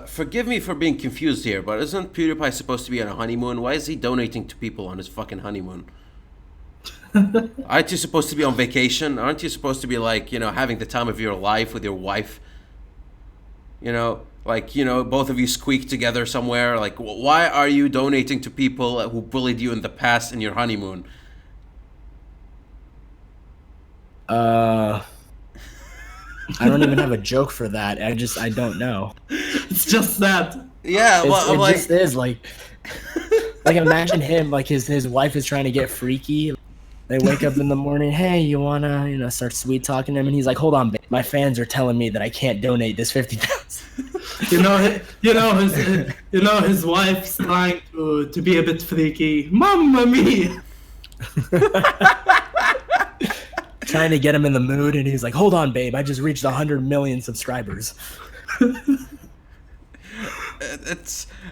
Forgive me for being confused here, but isn't PewDiePie supposed to be on a honeymoon? Why is he donating to people on his fucking honeymoon? Aren't you supposed to be on vacation? Aren't you supposed to be having the time of your life with your wife? Like, you know, both of you squeak together somewhere. Like, why are you donating to people who bullied you in the past in your honeymoon?
I don't even have a joke for that. I don't know.
It's just that.
Yeah, well, I'm
It
like,
just is like imagine him, like his wife is trying to get freaky. They wake up in the morning, hey, you wanna, start sweet talking to him, and he's like, hold on, babe. My fans are telling me that I can't donate this 50,000.
His wife's trying to be a bit freaky. Mamma mia!
Trying to get him in the mood, and he's like, hold on, babe. I just reached 100 million subscribers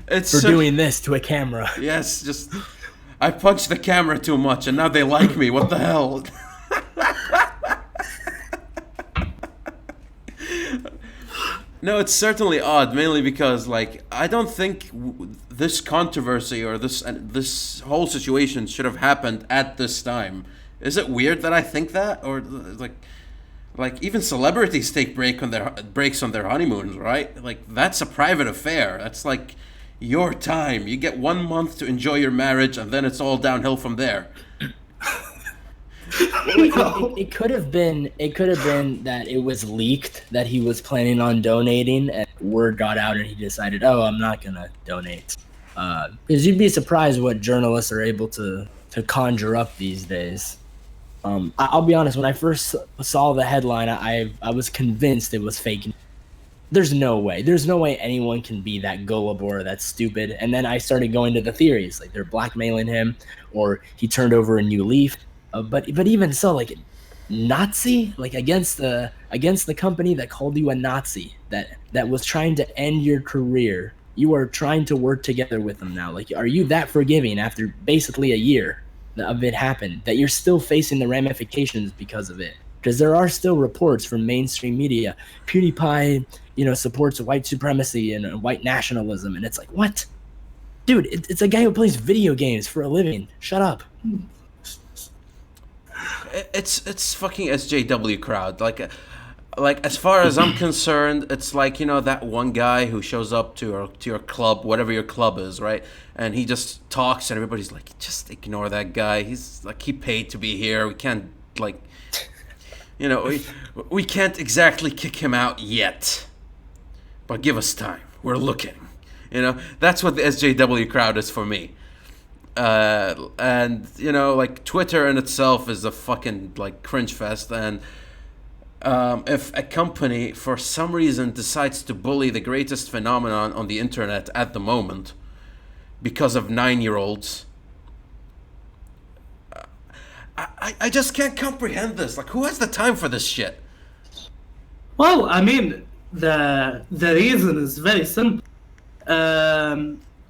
it's
for doing this to a camera.
Yes, just I punched the camera too much, and now they like me. What the hell? No, it's certainly odd, mainly because, like, I don't think this controversy or this whole situation should have happened at this time. Is it weird that I think that, or like even celebrities take breaks on their honeymoons, right? Like, that's a private affair. That's like your time. You get 1 month to enjoy your marriage, and then it's all downhill from there.
It could have been that it was leaked that he was planning on donating, and word got out, and he decided, oh, I'm not gonna donate. Because you'd be surprised what journalists are able to conjure up these days. I'll be honest, when I first saw the headline, I was convinced it was fake. There's no way anyone can be that gullible or that stupid. And then I started going to the theories, like they're blackmailing him, or he turned over a new leaf. But even so, like, Nazi, like against the company that called you a Nazi, that was trying to end your career. You are trying to work together with them now. Like, are you that forgiving after basically a year of it happened, that you're still facing the ramifications because of it? Because there are still reports from mainstream media. PewDiePie, supports white supremacy and white nationalism, and it's like, what? Dude, it's a guy who plays video games for a living. Shut up.
It's fucking SJW crowd. Like as far as I'm concerned, it's like, that one guy who shows up to your club, whatever your club is, right? And he just talks, and everybody's like, just ignore that guy. He's like, he paid to be here. We can't, like, we can't exactly kick him out yet, but give us time. We're looking. That's what the SJW crowd is for me. And like, Twitter in itself is a fucking, like, cringe fest. And if a company for some reason decides to bully the greatest phenomenon on the internet at the moment because of 9-year-olds, I just can't comprehend this. Like, who has the time for this shit?
Well, I mean, the reason is very simple.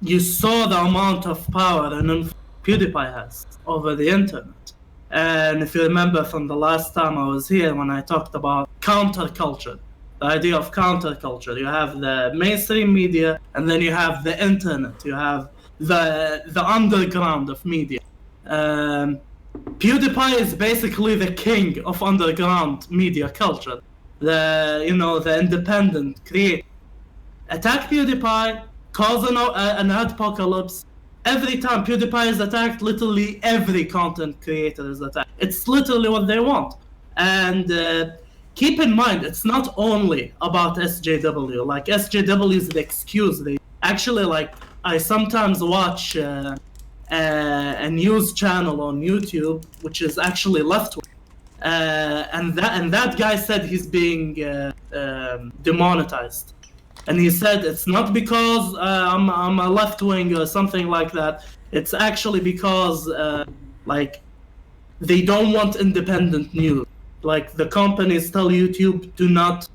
You saw the amount of power and PewDiePie has over the internet. And if you remember from the last time I was here, when I talked about counterculture, the idea of counterculture, you have the mainstream media, and then you have the internet, you have the underground of media. PewDiePie is basically the king of underground media culture. The independent creator. Attack PewDiePie, cause an apocalypse. Every time PewDiePie is attacked, literally every content creator is attacked. It's literally what they want. And keep in mind, it's not only about SJW. Like, SJW is the excuse. They actually, like, I sometimes watch a news channel on YouTube, which is actually left-wing. And that guy said he's being demonetized. And he said it's not because I'm a left wing or something like that. It's actually because like, they don't want independent news. Like, the companies tell YouTube, do not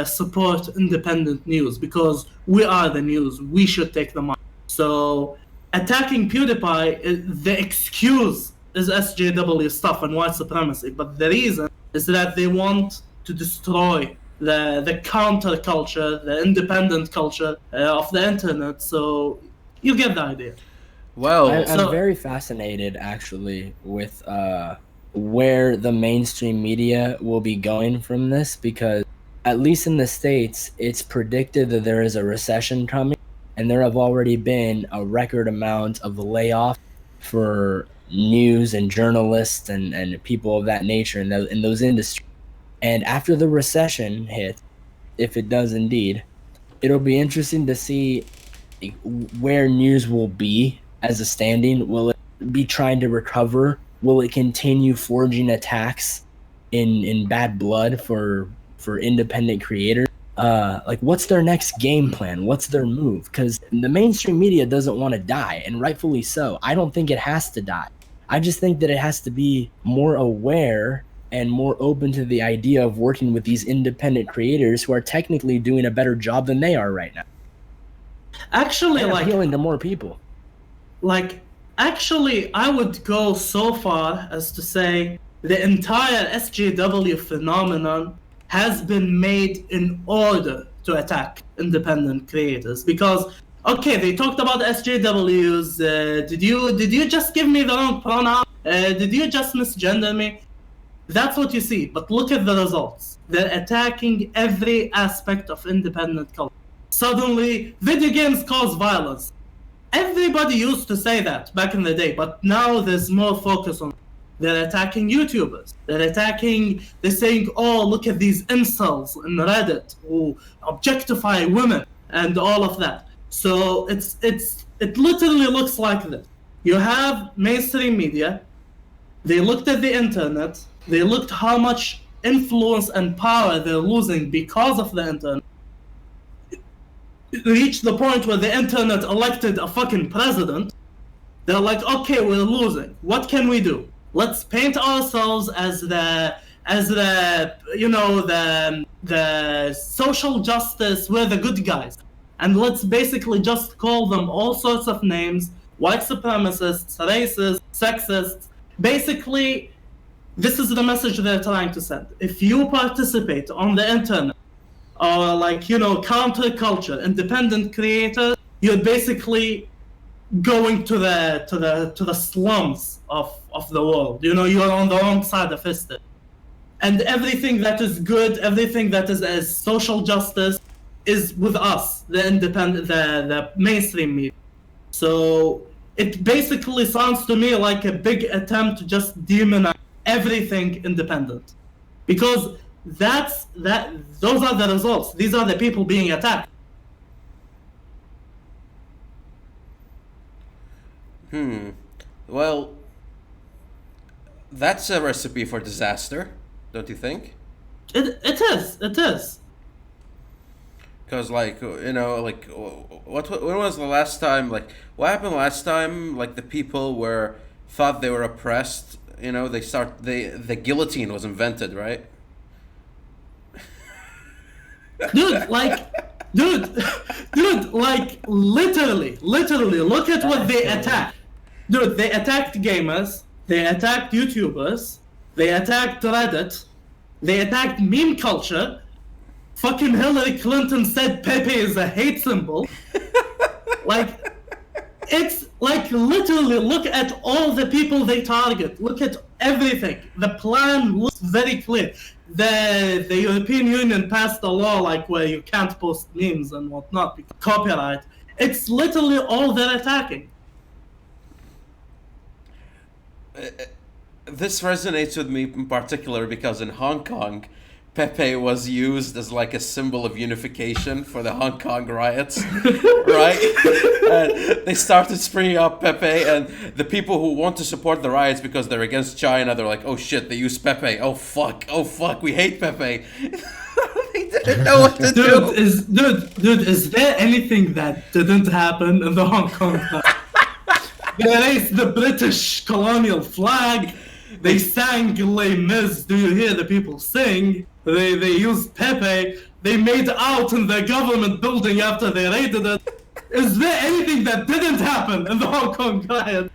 support independent news because we are the news. We should take the money. So attacking PewDiePie, the excuse is SJW stuff and white supremacy. But the reason is that they want to destroy the counterculture, the independent culture of the internet. So you get the idea.
Well,
I'm very fascinated, actually, with where the mainstream media will be going from this, because at least in the States, it's predicted that there is a recession coming, and there have already been a record amount of layoffs for news and journalists and people of that nature in those industries. And after the recession hits, if it does indeed, it'll be interesting to see where news will be as a standing. Will it be trying to recover? Will it continue forging attacks in bad blood for independent creators? Like, what's their next game plan? What's their move? Because the mainstream media doesn't want to die, and rightfully so. I don't think it has to die. I just think that it has to be more aware and more open to the idea of working with these independent creators who are technically doing a better job than they are right now.
Actually,
And
like,
appealing to more people.
actually, I would go so far as to say the entire SJW phenomenon has been made in order to attack independent creators. Because, okay, they talked about SJWs. Did you just give me the wrong pronoun? Did you just misgender me? That's what you see. But look at the results. They're attacking every aspect of independent culture. Suddenly, video games cause violence. Everybody used to say that back in the day, but now there's more focus on. They're attacking YouTubers. They're saying, oh, look at these incels in Reddit who objectify women and all of that. So it literally looks like this. You have mainstream media. They looked at the internet. They looked how much influence and power they're losing because of the internet. It reached the point where the internet elected a fucking president. They're like, okay, we're losing. What can we do? Let's paint ourselves as the social justice. We're the good guys, and let's basically just call them all sorts of names: white supremacists, racists, sexists. Basically, this is the message they're trying to send. If you participate on the internet, or counterculture, independent creators, you're basically going to the slums of the world. You're on the wrong side of history. And everything that is good, everything that is as social justice is with us, the mainstream media. So it basically sounds to me like a big attempt to just demonize everything independent. Because those are the results. These are the people being attacked.
Well, that's a recipe for disaster, don't you think?
It is.
Because, when was the last time, what happened last time, the people thought they were oppressed, the guillotine was invented, right?
Dude, literally, look at what they attacked. Dude, they attacked gamers, they attacked YouTubers, they attacked Reddit, they attacked meme culture. Fucking Hillary Clinton said Pepe is a hate symbol. It's literally, look at all the people they target. Look at everything. The plan looks very clear. The European Union passed a law where you can't post memes and whatnot because copyright. It's literally all they're attacking.
This resonates with me in particular because in Hong Kong, Pepe was used as a symbol of unification for the Hong Kong riots, right? And they started springing up Pepe, and the people who want to support the riots because they're against China, they're like, oh shit, they use Pepe. Oh fuck, we hate Pepe. They didn't know what to do.
Is there anything that didn't happen in the Hong Kong riots? They raised the British colonial flag. They sang Les Mis. Do you hear the people sing? They used Pepe. They made out in the government building after they raided it. Is there anything that didn't happen in the Hong Kong riot?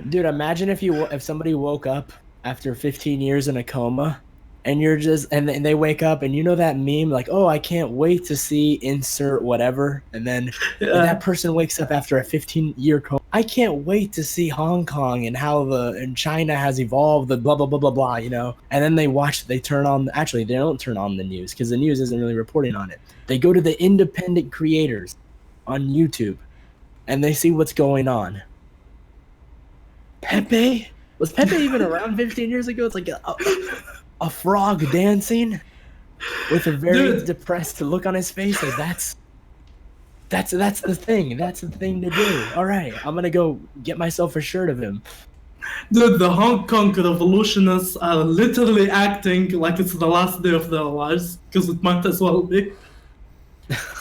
Dude, imagine if somebody woke up after 15 years in a coma and you're just and they wake up and you know that meme like, oh, I can't wait to see insert whatever, and then that person wakes up after a 15-year coma. I can't wait to see Hong Kong and how China has evolved, the blah blah blah blah blah, you know. And then they turn on, actually they don't turn on the news because the news isn't really reporting on it. They go to the independent creators on YouTube and they see what's going on. Pepe? Was Pepe even around 15 years ago? It's like a frog dancing with a very depressed look on his face. Like that's the thing. That's the thing to do. All right, I'm gonna go get myself a shirt of him.
Dude, the Hong Kong revolutionists are literally acting like it's the last day of their lives, because it might as well be.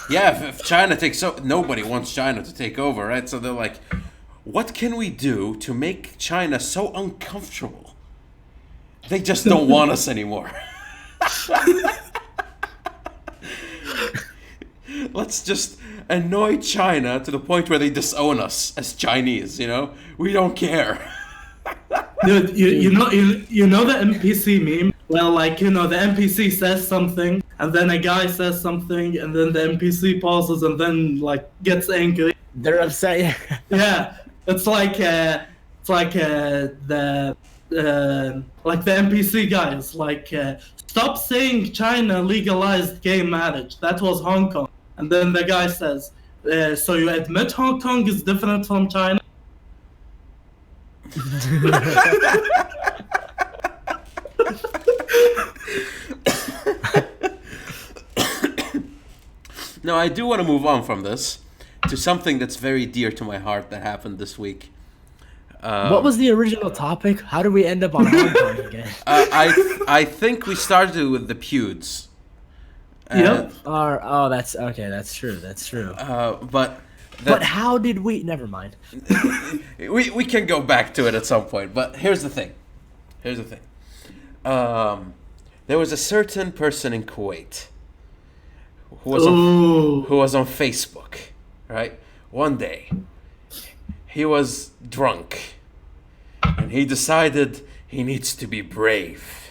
Yeah, if China takes over, nobody wants China to take over, right? So they're like, what can we do to make China so uncomfortable? They just don't want us anymore. Let's just annoy China to the point where they disown us as Chinese, you know? We don't care.
Dude, you know the NPC meme? Well, like, you know, the NPC says something, and then a guy says something, and then the NPC pauses and then, like, gets angry.
They're upset.
Yeah, it's like the NPC guys, like, stop saying China legalized gay marriage. That was Hong Kong. And then the guy says, so you admit Hong Kong is different from China?
Now, I do want to move on from this to something that's very dear to my heart that happened this week.
What was the original topic? How did we end up on Hong Kong again?
I think we started with the Pewds.
Yep.
Oh, that's okay. That's true. But how did we? Never mind.
we can go back to it at some point. But here's the thing. There was a certain person in Kuwait who was on Facebook, right? One day, he was drunk, and he decided he needs to be brave.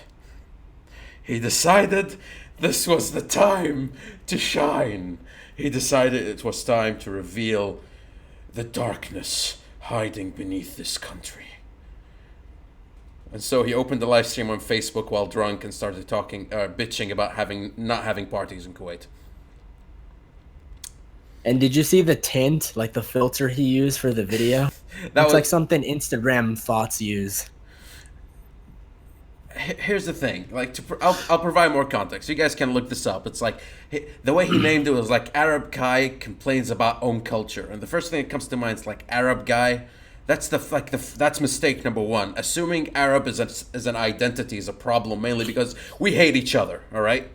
He decided this was the time to shine. He decided it was time to reveal the darkness hiding beneath this country. And so he opened a live stream on Facebook while drunk and started bitching about not having parties in Kuwait.
And did you see the tint, like the filter he used for the video? It's like something Instagram thoughts use.
Here's the thing, like I'll provide more context. You guys can look this up. It's like the way he named it was like Arab guy complains about own culture, and the first thing that comes to mind is like Arab guy. That's that's mistake number one. Assuming Arab is an identity is a problem, mainly because we hate each other. All right,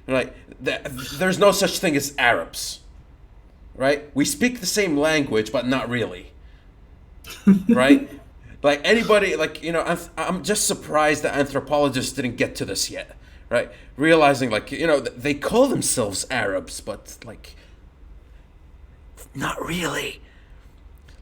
right? There's no such thing as Arabs, right? We speak the same language, but not really, right? Like anybody, like, you know, I'm just surprised that anthropologists didn't get to this yet, right? Realizing, like, you know, they call themselves Arabs, but, like, not really.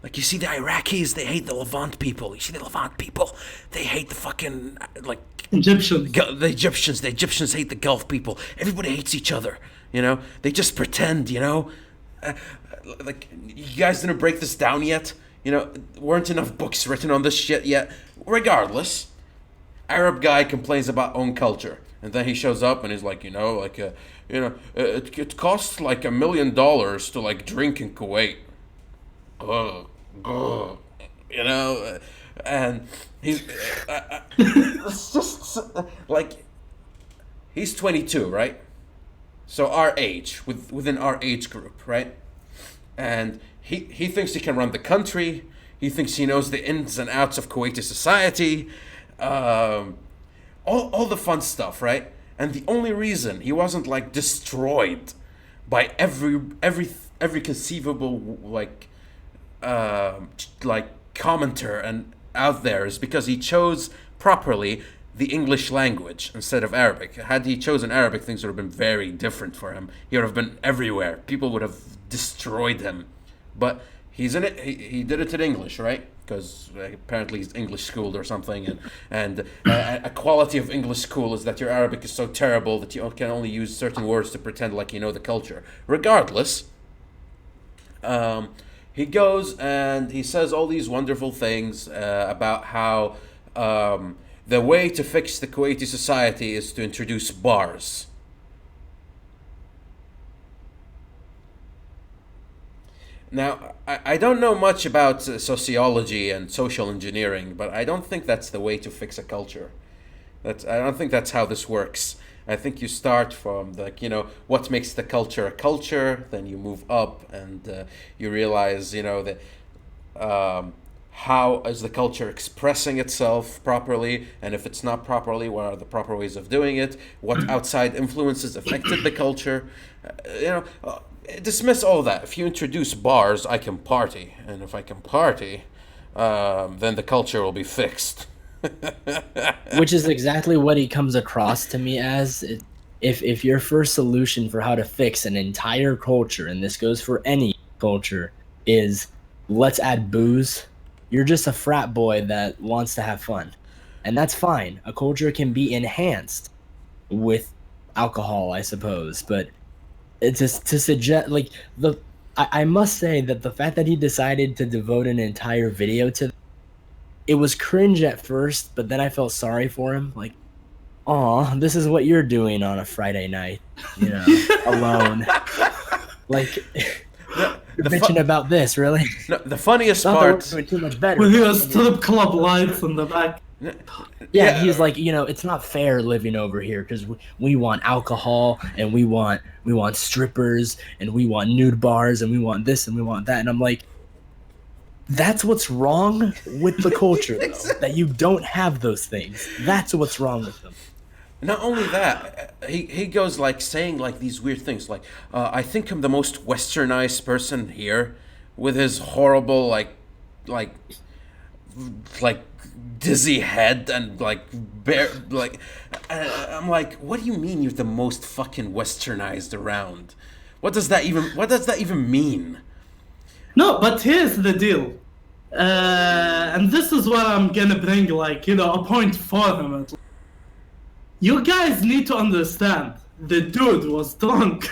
Like, you see the Iraqis, they hate the Levant people. You see the Levant people, they hate the fucking, like...
Egyptians.
The Egyptians hate the Gulf people. Everybody hates each other, you know? They just pretend, you know? Like, you guys didn't break this down yet? You know, weren't enough books written on this shit yet. Regardless, Arab guy complains about own culture, and then he shows up and he's like, you know, like, it costs like $1 million to like drink in Kuwait. You know, and he's it's just like he's 22, right? So our age, within our age group, right? And he thinks he can run the country. He thinks he knows the ins and outs of Kuwaiti society, all the fun stuff, right? And the only reason he wasn't like destroyed by every conceivable like commenter and out there is because he chose properly the English language instead of Arabic. Had he chosen Arabic, things would have been very different for him. He would have been everywhere. People would have destroyed him. But He's in it. He did it in English, right? Because apparently he's English schooled or something, and a quality of English school is that your Arabic is so terrible that you can only use certain words to pretend like you know the culture. Regardless, he goes and he says all these wonderful things about how the way to fix the Kuwaiti society is to introduce bars. Now, I don't know much about sociology and social engineering, but I don't think that's the way to fix a culture. I don't think that's how this works. I think you start from what makes the culture a culture, then you move up and you realize that how is the culture expressing itself properly, and if it's not properly, what are the proper ways of doing it? What outside influences affected the culture? Dismiss all that. If you introduce bars, I can party, and if I can party, then the culture will be fixed.
Which is exactly what he comes across to me as. If your first solution for how to fix an entire culture, and this goes for any culture, is let's add booze, you're just a frat boy that wants to have fun. And that's fine. A culture can be enhanced with alcohol, I suppose, but it's just to suggest I must say that the fact that he decided to devote an entire video to it was cringe at first, but then I felt sorry for him. Like, aw, this is what you're doing on a Friday night, alone. Like, you're bitching about this, really?
No, the funniest
Not that we're
part.
doing too much better.
With your strip club lights in the back.
Yeah, he's like, it's not fair living over here because we want alcohol and we want strippers and we want nude bars and we want this and we want that. And I'm like, that's what's wrong with the culture, though, that you don't have those things. That's what's wrong with them.
Not only that, he goes saying these weird things like, I think I'm the most westernized person here, with his horrible like dizzy head and I'm like, what do you mean you're the most fucking westernized around? What does that even mean?
No, but here's the deal. And this is what I'm gonna bring, a point for him. You guys need to understand, the dude was drunk.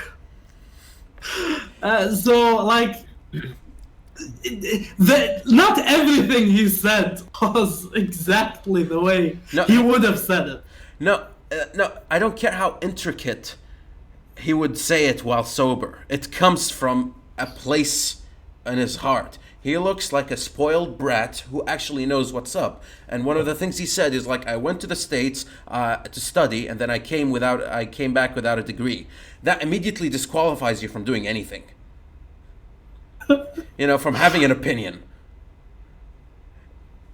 Not everything he said was exactly the way he would have said it.
No, I don't care how intricate he would say it while sober. It comes from a place in his heart. He looks like a spoiled brat who actually knows what's up. And one of the things he said is I went to the States to study, and then I came back without a degree. That immediately disqualifies you from doing anything. From having an opinion.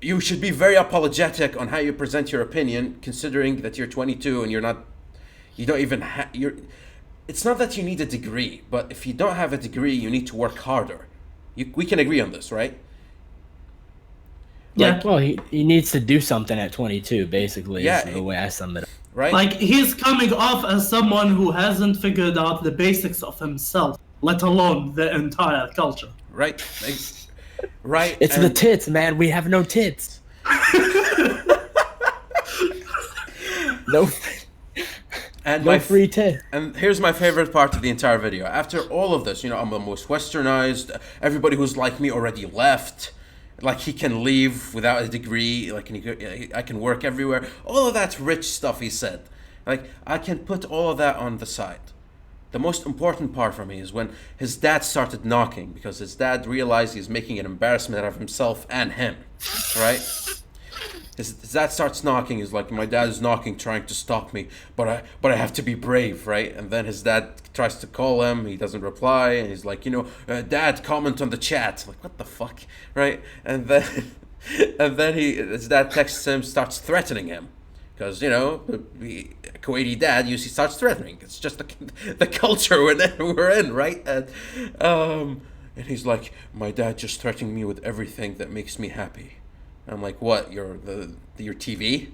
You should be very apologetic on how you present your opinion, considering that you're 22 and it's not that you need a degree, but if you don't have a degree, you need to work harder. We can agree on this, right?
Yeah.
Well, he needs to do something at 22, basically,
Yeah,
is the way I sum it up.
Right?
He's coming off as someone who hasn't figured out the basics of himself, let alone the entire culture.
Right? Right?
It's the tits, man. We have no tits. No.
And
No free tits.
And here's my favorite part of the entire video. After all of this, I'm the most westernized. Everybody who's like me already left. He can leave without a degree. I can work everywhere. All of that rich stuff he said. I can put all of that on the side. The most important part for me is when his dad started knocking, because his dad realized he's making an embarrassment out of himself and him. Right? His dad starts knocking. He's like, my dad is knocking, trying to stop me, but I have to be brave, right? And then his dad tries to call him. He doesn't reply, and he's like, Dad, comment on the chat. What the fuck, right? And then his dad texts him, starts threatening him, because Kuwaiti dad usually starts threatening. It's just the culture we're in, right? And he's like, my dad just threatening me with everything that makes me happy. I'm like, what? Your TV?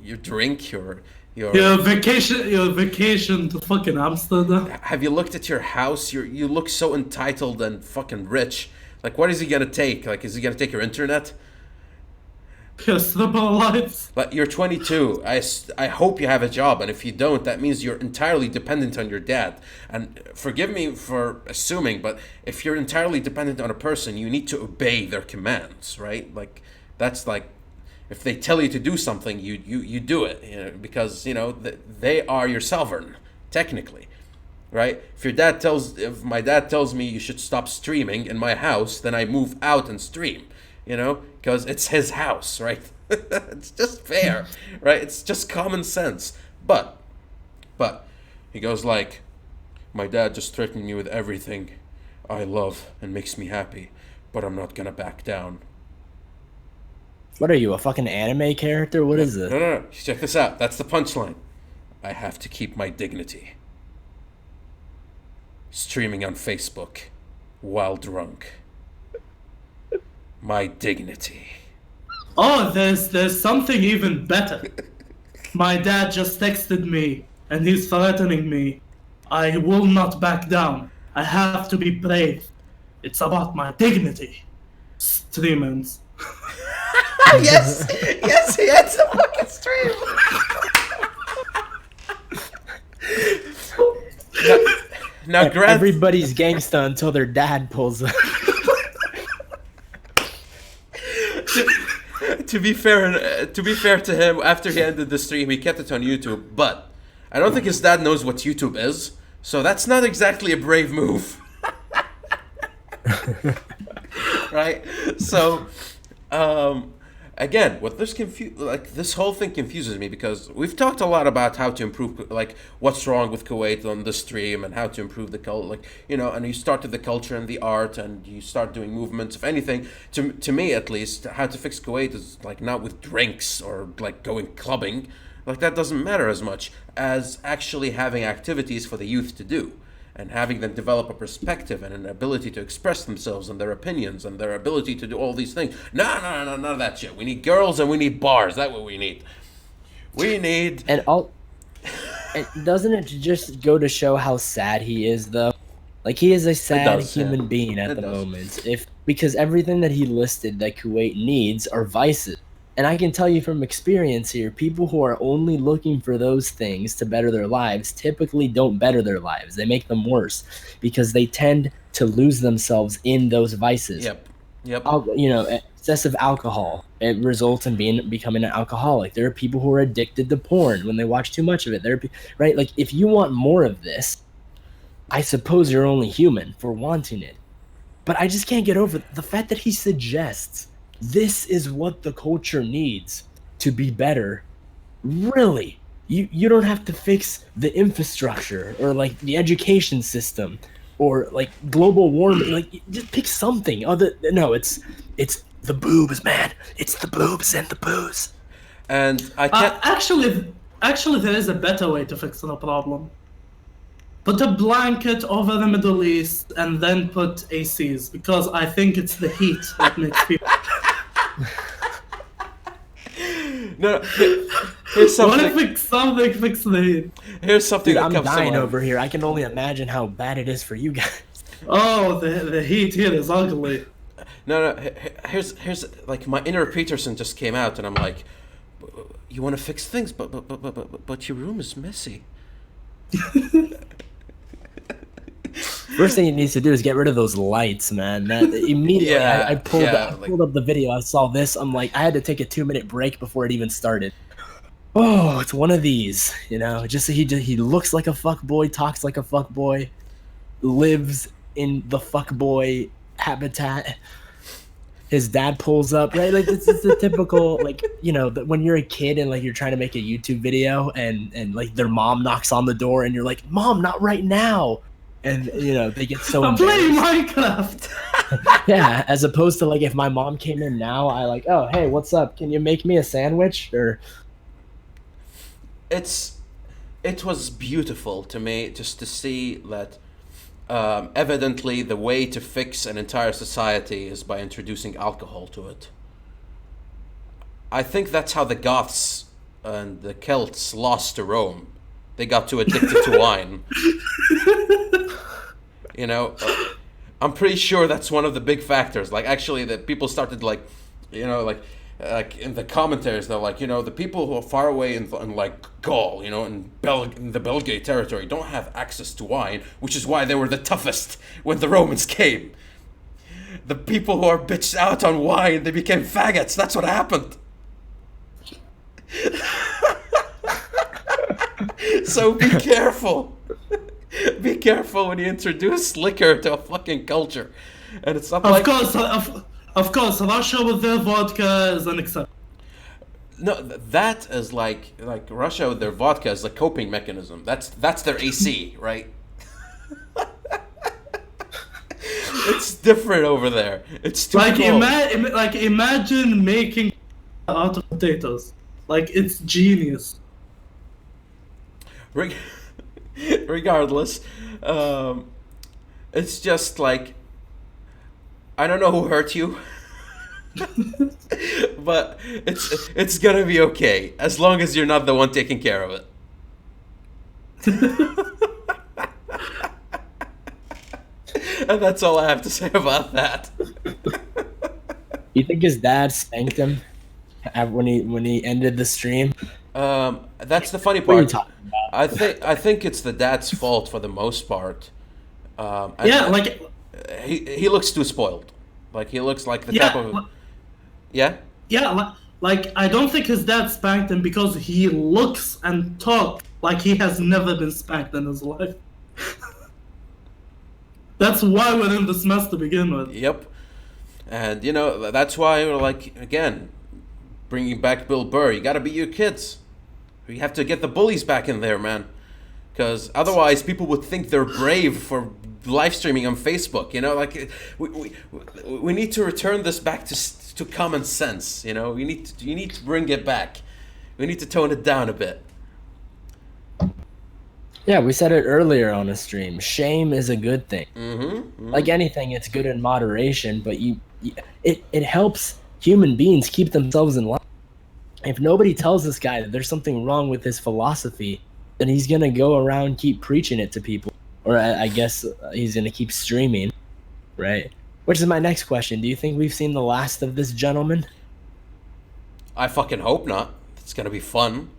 your drink, your
Your vacation to fucking Amsterdam.
Have you looked at your house? You look so entitled and fucking rich. Like, what is he gonna take? Like, is he gonna take your internet?
Your stripper lights.
But you're 22. I hope you have a job, and if you don't, that means you're entirely dependent on your dad. And forgive me for assuming, but if you're entirely dependent on a person, you need to obey their commands, right? Like, that's like, if they tell you to do something, you do it, you know, because they are your sovereign, technically, right? If my dad tells me you should stop streaming in my house, then I move out and stream. Because it's his house, right? It's just fair, right? It's just common sense. But he goes like, my dad just threatened me with everything I love and makes me happy, but I'm not gonna back down.
What are you, a fucking anime character? What is this?
No. Check this out. That's the punchline. I have to keep my dignity. Streaming on Facebook while drunk. My dignity.
Oh, there's something even better. My dad just texted me, and he's threatening me. I will not back down. I have to be brave. It's about my dignity. Streamers.
Yes, he had some fucking stream. Now, Grant.
Everybody's gangsta until their dad pulls up.
To be fair to him, after he ended the stream, he kept it on YouTube. But I don't think his dad knows what YouTube is, so that's not exactly a brave move, right? So, again, what this whole thing confuses me, because we've talked a lot about how to improve, like what's wrong with Kuwait on the stream, and how to improve the culture, and you start with the culture and the art, and you start doing movements. If anything, to me at least, how to fix Kuwait is like not with drinks or like going clubbing. Like, that doesn't matter as much as actually having activities for the youth to do, and having them develop a perspective and an ability to express themselves and their opinions and their ability to do all these things. No, none of that shit. We need girls and we need bars. That's what we need. We need...
And doesn't it just go to show how sad he is, though? Like, he is a sad human being at the moment. Because everything that he listed that Kuwait needs are vices. And I can tell you from experience here, people who are only looking for those things to better their lives typically don't better their lives. They make them worse because they tend to lose themselves in those vices.
Yep.
Excessive alcohol, it results in becoming an alcoholic. There are people who are addicted to porn when they watch too much of it. Right? Like, if you want more of this, I suppose you're only human for wanting it. But I just can't get over the fact that he suggests this is what the culture needs to be better. Really? You don't have to fix the infrastructure or like the education system or like global warming. Like, just pick something other. No, it's the boobs, man. It's the boobs and the booze.
And I can't.
Actually, there is a better way to fix the problem. Put a blanket over the Middle East and then put ACs, because I think it's the heat that makes people.
No, here's something.
What if fix the heat?
Here's something.
Dude,
that
I'm
comes to
dying
mind.
over here. I can only imagine how bad it is for you guys.
Oh, the heat here is ugly.
No. Here's like my inner Peterson just came out, and I'm like, you want to fix things, but your room is messy.
First thing he needs to do is get rid of those lights, man. That immediately,
Yeah,
I pulled
yeah,
pulled up the video. I saw this. I'm like, I had to take a 2-minute break before it even started. Oh, it's one of these, Just he looks like a fuckboy, talks like a fuckboy, lives in the fuckboy habitat. His dad pulls up, right? Like, it's the typical, like, when you're a kid and like you're trying to make a YouTube video and like their mom knocks on the door and you're like, Mom, not right now. And they get so
I'm playing
embarrassed.
Minecraft.
Yeah, as opposed to like if my mom came in now, I like, oh hey, what's up? Can you make me a sandwich? Or
it was beautiful to me just to see that evidently the way to fix an entire society is by introducing alcohol to it. I think that's how the Goths and the Celts lost to Rome. They got too addicted to wine. You know, I'm pretty sure that's one of the big factors. Like, actually, that people started like, you know, like in the commentaries, they're like, you know, the people who are far away in like Gaul, you know, in the Belgae territory, don't have access to wine, which is why they were the toughest when the Romans came. The people who are bitched out on wine, they became faggots. That's what happened. So be careful. Be careful when you introduce liquor to a fucking culture. And it's not like...
Of course, Russia with their vodka is unacceptable.
No, that is like Russia with their vodka is a coping mechanism. That's their AC, right? It's different over there. It's too
Like,
cold.
imagine making out of potatoes. Like, it's genius.
Regardless, it's just like, I don't know who hurt you, but it's gonna be okay as long as you're not the one taking care of it. And that's all I have to say about that.
You think his dad spanked him when he ended the stream?
That's the funny
What are you
part.
talking about?
I think it's the dad's fault for the most part. And
Yeah, like,
he looks too spoiled. Like, he looks like the
yeah,
type of... Yeah?
yeah, like, I don't think his dad spanked him because he looks and talks like he has never been spanked in his life. That's why we're in this mess to begin with.
Yep. And, you know, that's why we're like, again, bringing back Bill Burr. You gotta beat your kids. You have to get the bullies back in there, man. Because otherwise people would think they're brave for live streaming on Facebook. You know, like, we need to return this back to common sense. You know, you need to bring it back. We need to tone it down a bit.
Yeah, we said it earlier on a stream. Shame is a good thing.
Mm-hmm.
Like anything, it's good in moderation, but it helps human beings keep themselves in line. If nobody tells this guy that there's something wrong with his philosophy, then he's gonna go around keep preaching it to people, or I guess he's gonna keep streaming, right? Which is my next question. Do you think we've seen the last of this gentleman?
I fucking hope not. It's gonna be fun.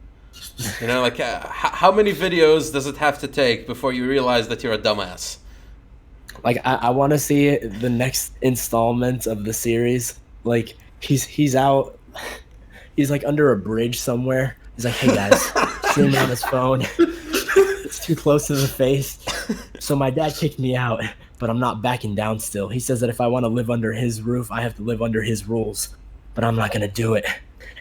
You know, like, how many videos does it have to take before you realize that you're a dumbass?
Like, I want to see the next installment of the series. Like, he's out, he's like under a bridge somewhere. He's like, hey guys, streaming on his phone. It's too close to the face. So my dad kicked me out, but I'm not backing down still. He says that if I want to live under his roof, I have to live under his rules, but I'm not going to do it.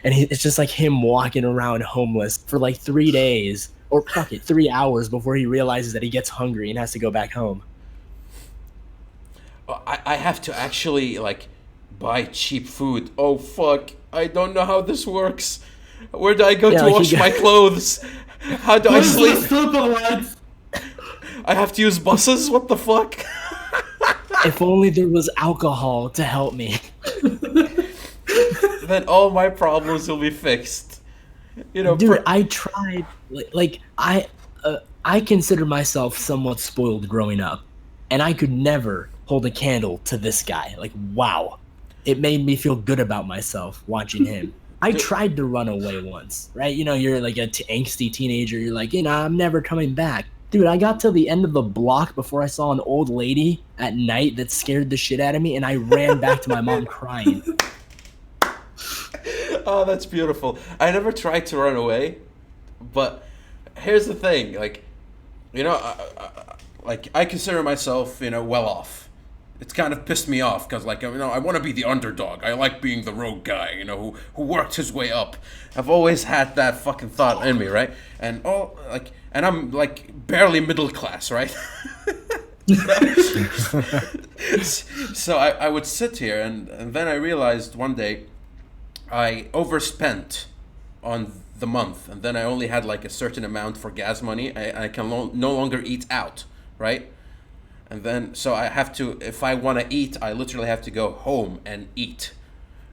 And it's just like him walking around homeless for like 3 days, or fuck it, 3 hours before he realizes that he gets hungry and has to go back home.
I have to actually, like, buy cheap food. Oh, fuck. I don't know how this works. Where do I go to
like
wash my clothes? How do I
Where's the
sleep?
super lights?
I have to use buses? What the fuck?
If only there was alcohol to help me.
Then all my problems will be fixed. You know,
Dude, I tried. I consider myself somewhat spoiled growing up, and I could never hold a candle to this guy. Like, wow, it made me feel good about myself watching him. I tried to run away once, right? You know, you're like a angsty teenager. You're like, you know, I'm never coming back. Dude, I got to the end of the block before I saw an old lady at night that scared the shit out of me, and I ran back to my mom crying.
Oh, that's beautiful. I never tried to run away, but here's the thing, like, you know, I consider myself, you know, well off. It's kind of pissed me off because, like, you know, I want to be the underdog. I like being the rogue guy, you know, who worked his way up. I've always had that fucking thought in me, right? And and I'm like barely middle class, right? So I would sit here and then I realized one day I overspent on the month, and then I only had like a certain amount for gas money. I can no longer eat out, right? And then so I have to, if I want to eat, I literally have to go home and eat,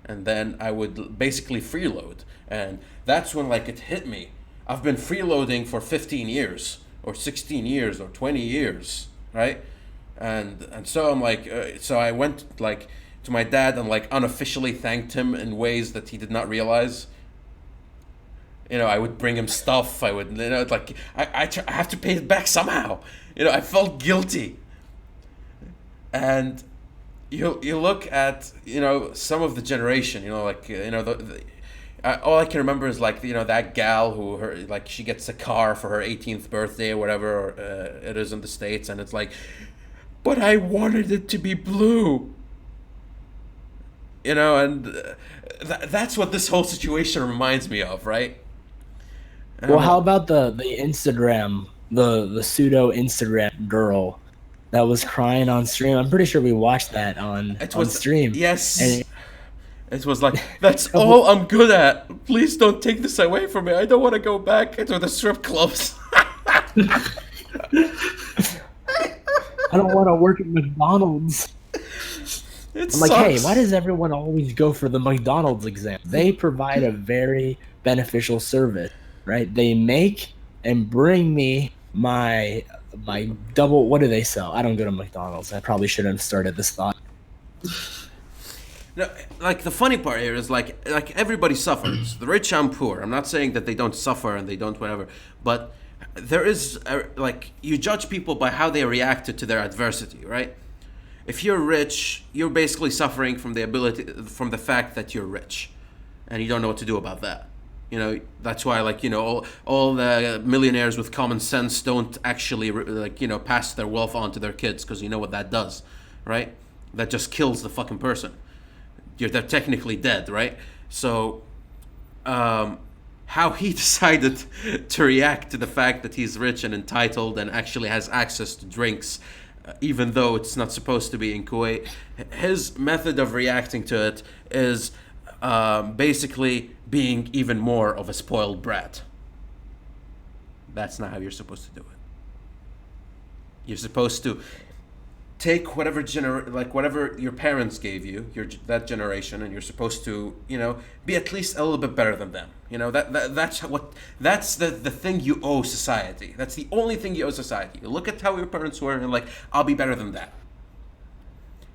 and then I would basically freeload, and that's when like it hit me. I've been freeloading for 15 years or 16 years or 20 years, right? And so I'm like, so I went like to my dad and like unofficially thanked him in ways that he did not realize. I would bring him stuff. I would, like I have to pay it back somehow. I felt guilty. And you look at some of the generation, all I can remember is like that gal who she gets a car for her 18th birthday or whatever it is in the States, and it's like, but I wanted it to be blue. And that's what this whole situation reminds me of, right?
Well, how about the Instagram, the pseudo Instagram girl that was crying on stream? I'm pretty sure we watched that on stream.
Yes.
And
it was like, that's all I'm good at. Please don't take this away from me. I don't want to go back into the strip clubs.
I don't want to work at McDonald's. I'm like, hey, why does everyone always go for the McDonald's exam? They provide a very beneficial service, right? They make and bring me my double. What do they sell? I don't go to McDonald's. I probably shouldn't have started this thought.
No, like the funny part here is like everybody suffers. The rich and poor. I'm not saying that they don't suffer and they don't whatever, but there is like you judge people by how they reacted to their adversity, right? If you're rich, you're basically suffering from the fact that you're rich, and you don't know what to do about that. That's why all the millionaires with common sense don't actually pass their wealth on to their kids, because you know what that does, right? That just kills the fucking person. They're technically dead, right? So, how he decided to react to the fact that he's rich and entitled and actually has access to drinks, even though it's not supposed to be in Kuwait, his method of reacting to it is basically being even more of a spoiled brat. That's not how you're supposed to do it. You're supposed to take whatever whatever your parents gave you, that generation, and you're supposed to, be at least a little bit better than them. That's the thing you owe society. That's the only thing you owe society. You look at how your parents were and you're like, I'll be better than that.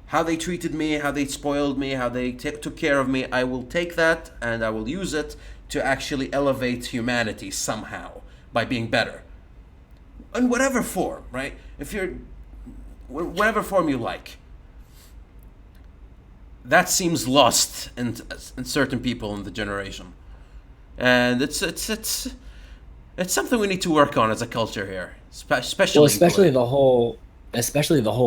How they treated me, how they spoiled me, how they took care of me, I will take that and I will use it to actually elevate humanity somehow by being better. In whatever form, right? Whatever form you like. That seems lost in certain people in the generation, and it's something we need to work on as a culture here, especially
the whole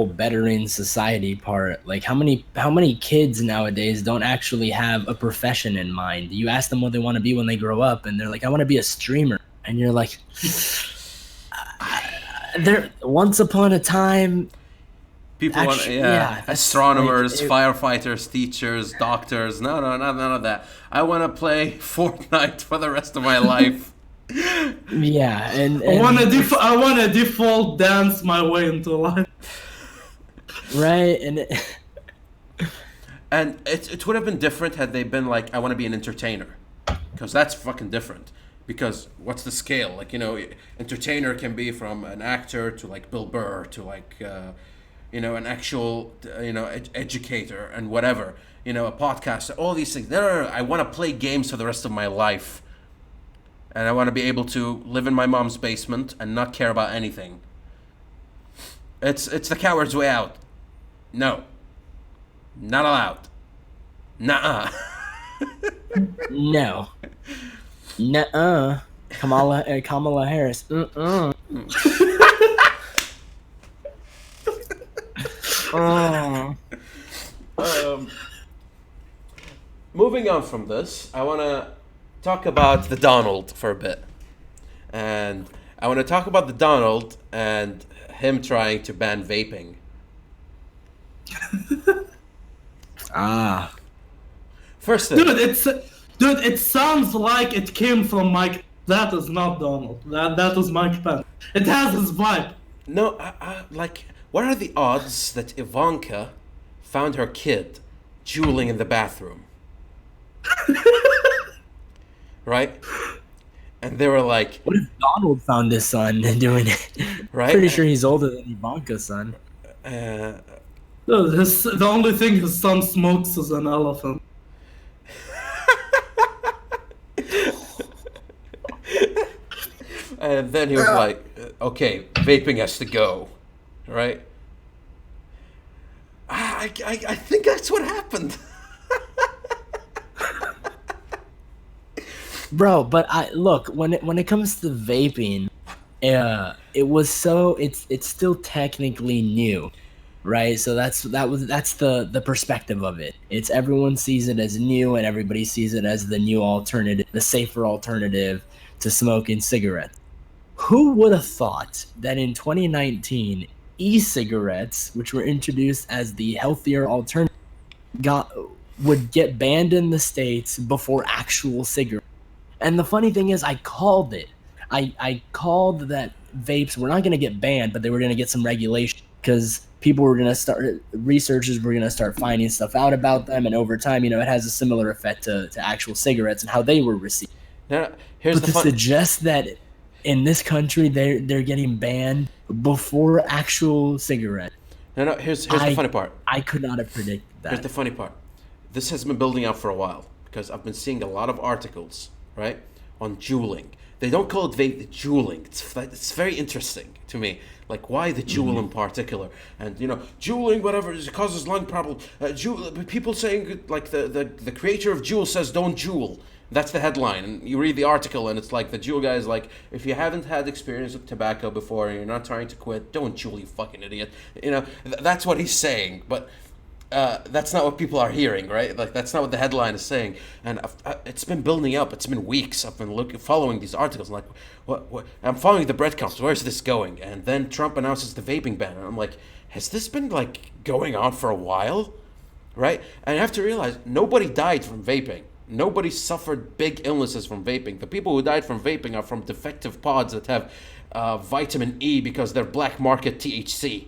bettering society part. Like how many kids nowadays don't actually have a profession in mind? You ask them what they want to be when they grow up, and they're like, I want to be a streamer, and you're like, there. Once upon a time.
People want, astronomers, firefighters, teachers, doctors. No, none of that. I want to play Fortnite for the rest of my life.
Yeah, and
I want to default dance my way into life.
Right,
and it would have been different had they been like, I want to be an entertainer, because that's fucking different. Because what's the scale? Like, entertainer can be from an actor to like Bill Burr to like. An actual, educator and whatever, a podcaster, all these things. No, I want to play games for the rest of my life. And I want to be able to live in my mom's basement and not care about anything. It's the coward's way out. No. Not allowed. Nuh-uh.
No. Nuh-uh. Kamala Harris.
Moving on from this, I want to talk about the Donald for a bit. And I want to talk about the Donald and him trying to ban vaping. First thing.
Dude, it sounds like it came from Mike. That is not Donald. That was Mike Pence. It has his vibe.
No, what are the odds that Ivanka found her kid drooling in the bathroom? right? And they were like,
What if Donald found his son doing it?
right?
Pretty sure he's older than Ivanka's son.
No, the only thing his son smokes is an elephant.
And then he was like, okay, vaping has to go, right? I think that's what happened.
Bro, but I look when it comes to vaping, it's still technically new, right? So that's the perspective of it. It's everyone sees it as new and everybody sees it as the new alternative, the safer alternative to smoking cigarettes. Who would have thought that in 2019, e-cigarettes, which were introduced as the healthier alternative, would get banned in the States before actual cigarettes? And the funny thing is, I called it. I called that vapes were not going to get banned, but they were going to get some regulation because researchers were going to start finding stuff out about them. And over time, it has a similar effect to actual cigarettes and how they were received.
Now, here's
But
the
to
fun.
suggest that in this country they're getting banned before actual cigarette,
No, here's the funny part.
I could not have predicted
Here's
that.
the funny part. This has been building up for a while because I've been seeing a lot of articles, right, on juuling. They don't call it vape, juuling. It's very interesting to me. Like, why the juul in particular? And, juuling, whatever, it causes lung problems. People saying, like, the creator of Juul says don't juul. That's the headline. And you read the article, and it's like, the Juul guy is like, if you haven't had experience with tobacco before and you're not trying to quit, don't juul, you fucking idiot. That's what he's saying. But that's not what people are hearing, right? Like, that's not what the headline is saying. And it's been building up. It's been weeks. I've been following these articles. I'm like, what? I'm following the breadcrumbs. Where's this going? And then Trump announces the vaping ban. And I'm like, has this been, like, going on for a while? Right? And you have to realize, nobody died from vaping. Nobody suffered big illnesses from vaping. The people who died from vaping are from defective pods that have vitamin E because they're black market THC.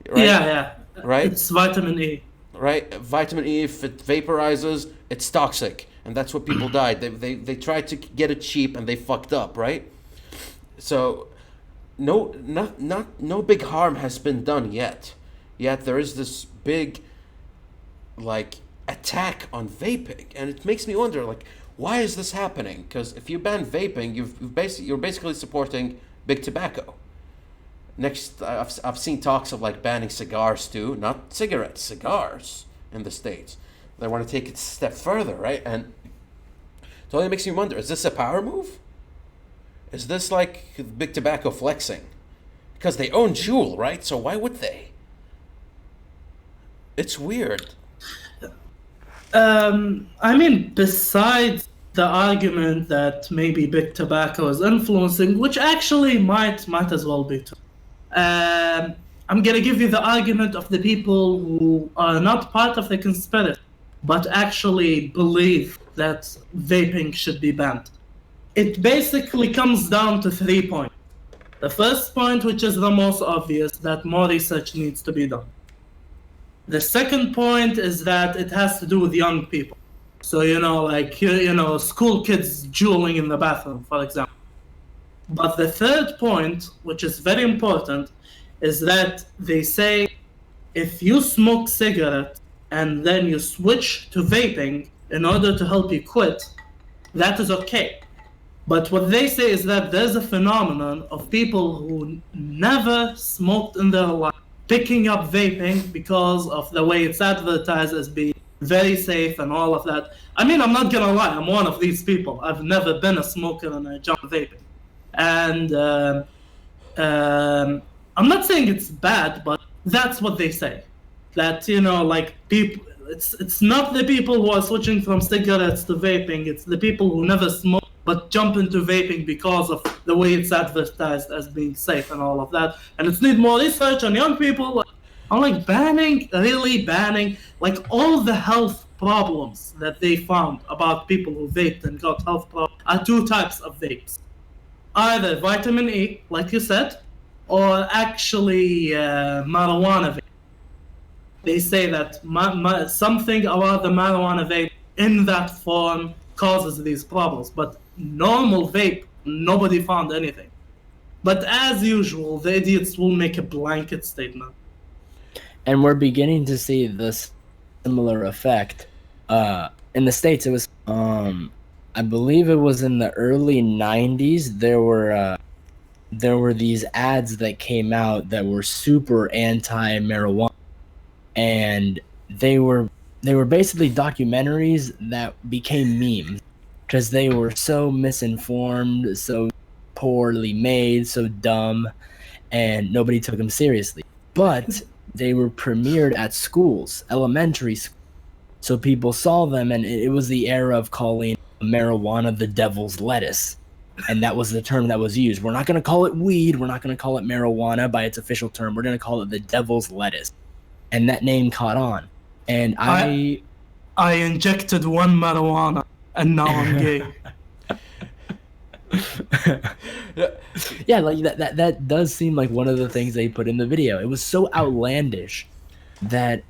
Right?
Yeah.
Right?
It's vitamin E.
Right? Vitamin E, if it vaporizes, it's toxic. And that's what people died. They tried to get it cheap and they fucked up, right? So, no big harm has been done yet. Yet there is this big, like, attack on vaping, and it makes me wonder, like, why is this happening? Because if you ban vaping, you're basically supporting big tobacco. Next, I've seen talks of, like, banning cigars too, not cigarettes, cigars in the States. They want to take it a step further, right? And it only makes me wonder: is this a power move? Is this like big tobacco flexing? Because they own Juul, right? So why would they? It's weird.
I mean, besides the argument that maybe big tobacco is influencing, which actually might as well be true. I'm gonna give you the argument of the people who are not part of the conspiracy, but actually believe that vaping should be banned. It basically comes down to 3 points. The first point, which is the most obvious, that more research needs to be done. The second point is that it has to do with young people. So, school kids juuling in the bathroom, for example. But the third point, which is very important, is that they say if you smoke cigarettes and then you switch to vaping in order to help you quit, that is okay. But what they say is that there's a phenomenon of people who never smoked in their life picking up vaping because of the way it's advertised as being very safe and all of that. I mean, I'm not gonna lie, I'm one of these people. I've never been a smoker and I jumped vaping. And I'm not saying it's bad, but that's what they say. That, people, it's not the people who are switching from cigarettes to vaping, it's the people who never smoke but jump into vaping because of the way it's advertised as being safe and all of that. And it's need more research on young people. I'm like, really banning, like, all the health problems that they found about people who vaped and got health problems are 2 types of vapes. Either vitamin E, like you said, or actually marijuana vape. They say that something about the marijuana vape in that form causes these problems. But normal vape, nobody found anything. But as usual, the idiots will make a blanket statement.
And we're beginning to see this similar effect. In the States, it was, I believe it was in the early 90s, there were these ads that came out that were super anti-marijuana. And they were basically documentaries that became memes because they were so misinformed, so poorly made, so dumb, and nobody took them seriously. But they were premiered at schools, elementary schools, so people saw them, and it was the era of calling marijuana the devil's lettuce. And that was the term that was used. We're not going to call it weed. We're not going to call it marijuana by its official term. We're going to call it the devil's lettuce. And that name caught on. And I
injected one marijuana, and now I'm gay.
Yeah, like that does seem like one of the things they put in the video. It was so outlandish that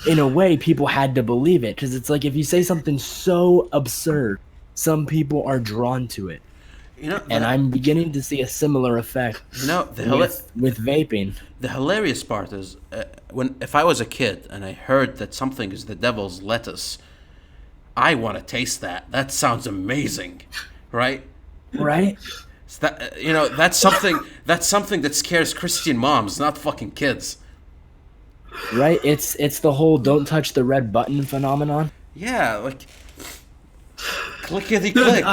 in a way people had to believe it, because it's like if you say something so absurd, some people are drawn to it. And I'm beginning to see a similar effect with vaping.
The hilarious part is if I was a kid and I heard that something is the devil's lettuce, I want to taste that. That sounds amazing, right?
Right?
That's something that scares Christian moms, not fucking kids.
Right? It's the whole "don't touch the red button" phenomenon.
Yeah, like clickety click.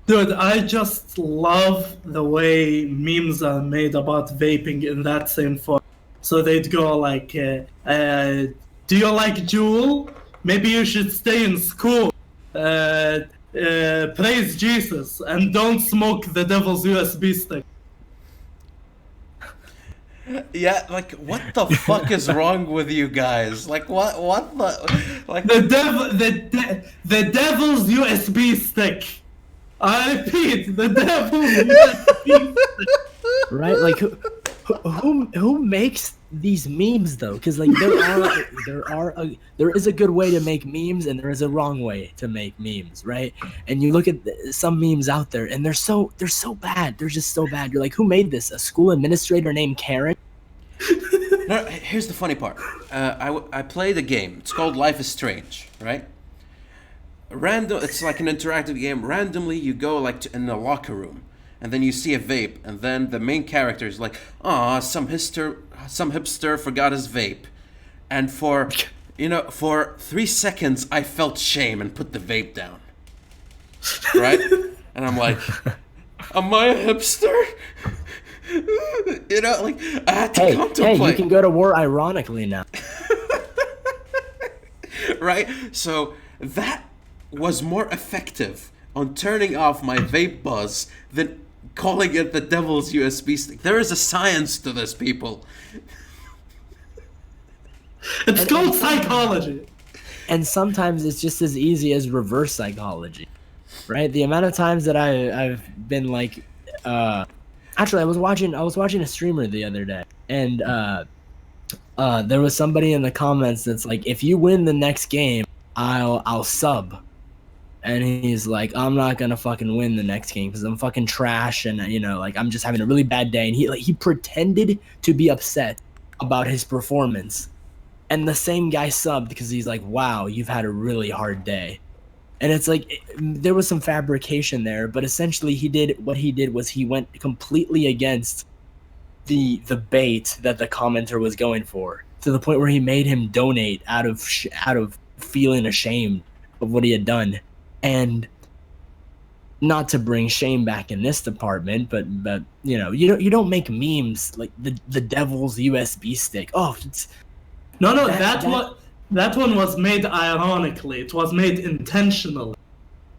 Dude, I just love the way memes are made about vaping in that same form. So they'd go like, do you like Juul? Maybe you should stay in school. Praise Jesus and don't smoke the devil's USB stick.
Yeah, like what the fuck is wrong with you guys? Like what the like
the devil's USB stick. I repeat, the devil's USB stick.
Right? Like who makes these memes though? Because like there is a good way to make memes and there is a wrong way to make memes, right? And you look at some memes out there and they're so bad. They're just so bad. You're like, who made this? A school administrator named Karen?
No, here's the funny part. I played a game. It's called Life is Strange, right? It's like an interactive game. Randomly, you go like in a locker room, and then you see a vape, and then the main character is like, "Ah, some hipster forgot his vape," and for 3 seconds, I felt shame and put the vape down. Right? And I'm like, "Am I a hipster?" Like I had to contemplate.
Hey, you can go to war ironically now.
Right? So that was more effective on turning off my vape buzz than calling it the devil's USB stick. There is a science to this, people.
It's called psychology.
And sometimes it's just as easy as reverse psychology, right? The amount of times that I've been like, actually, I was watching a streamer the other day, and there was somebody in the comments that's like, if you win the next game, I'll sub. And he's like, I'm not gonna fucking win the next game because I'm fucking trash, and like I'm just having a really bad day. And he pretended to be upset about his performance, and the same guy subbed because he's like, wow, you've had a really hard day. And it's like there was some fabrication there, but essentially he went completely against the bait that the commenter was going for, to the point where he made him donate out of feeling ashamed of what he had done. And not to bring shame back in this department, but you don't make memes like the devil's USB stick. Oh,
That one was made ironically. It was made intentionally,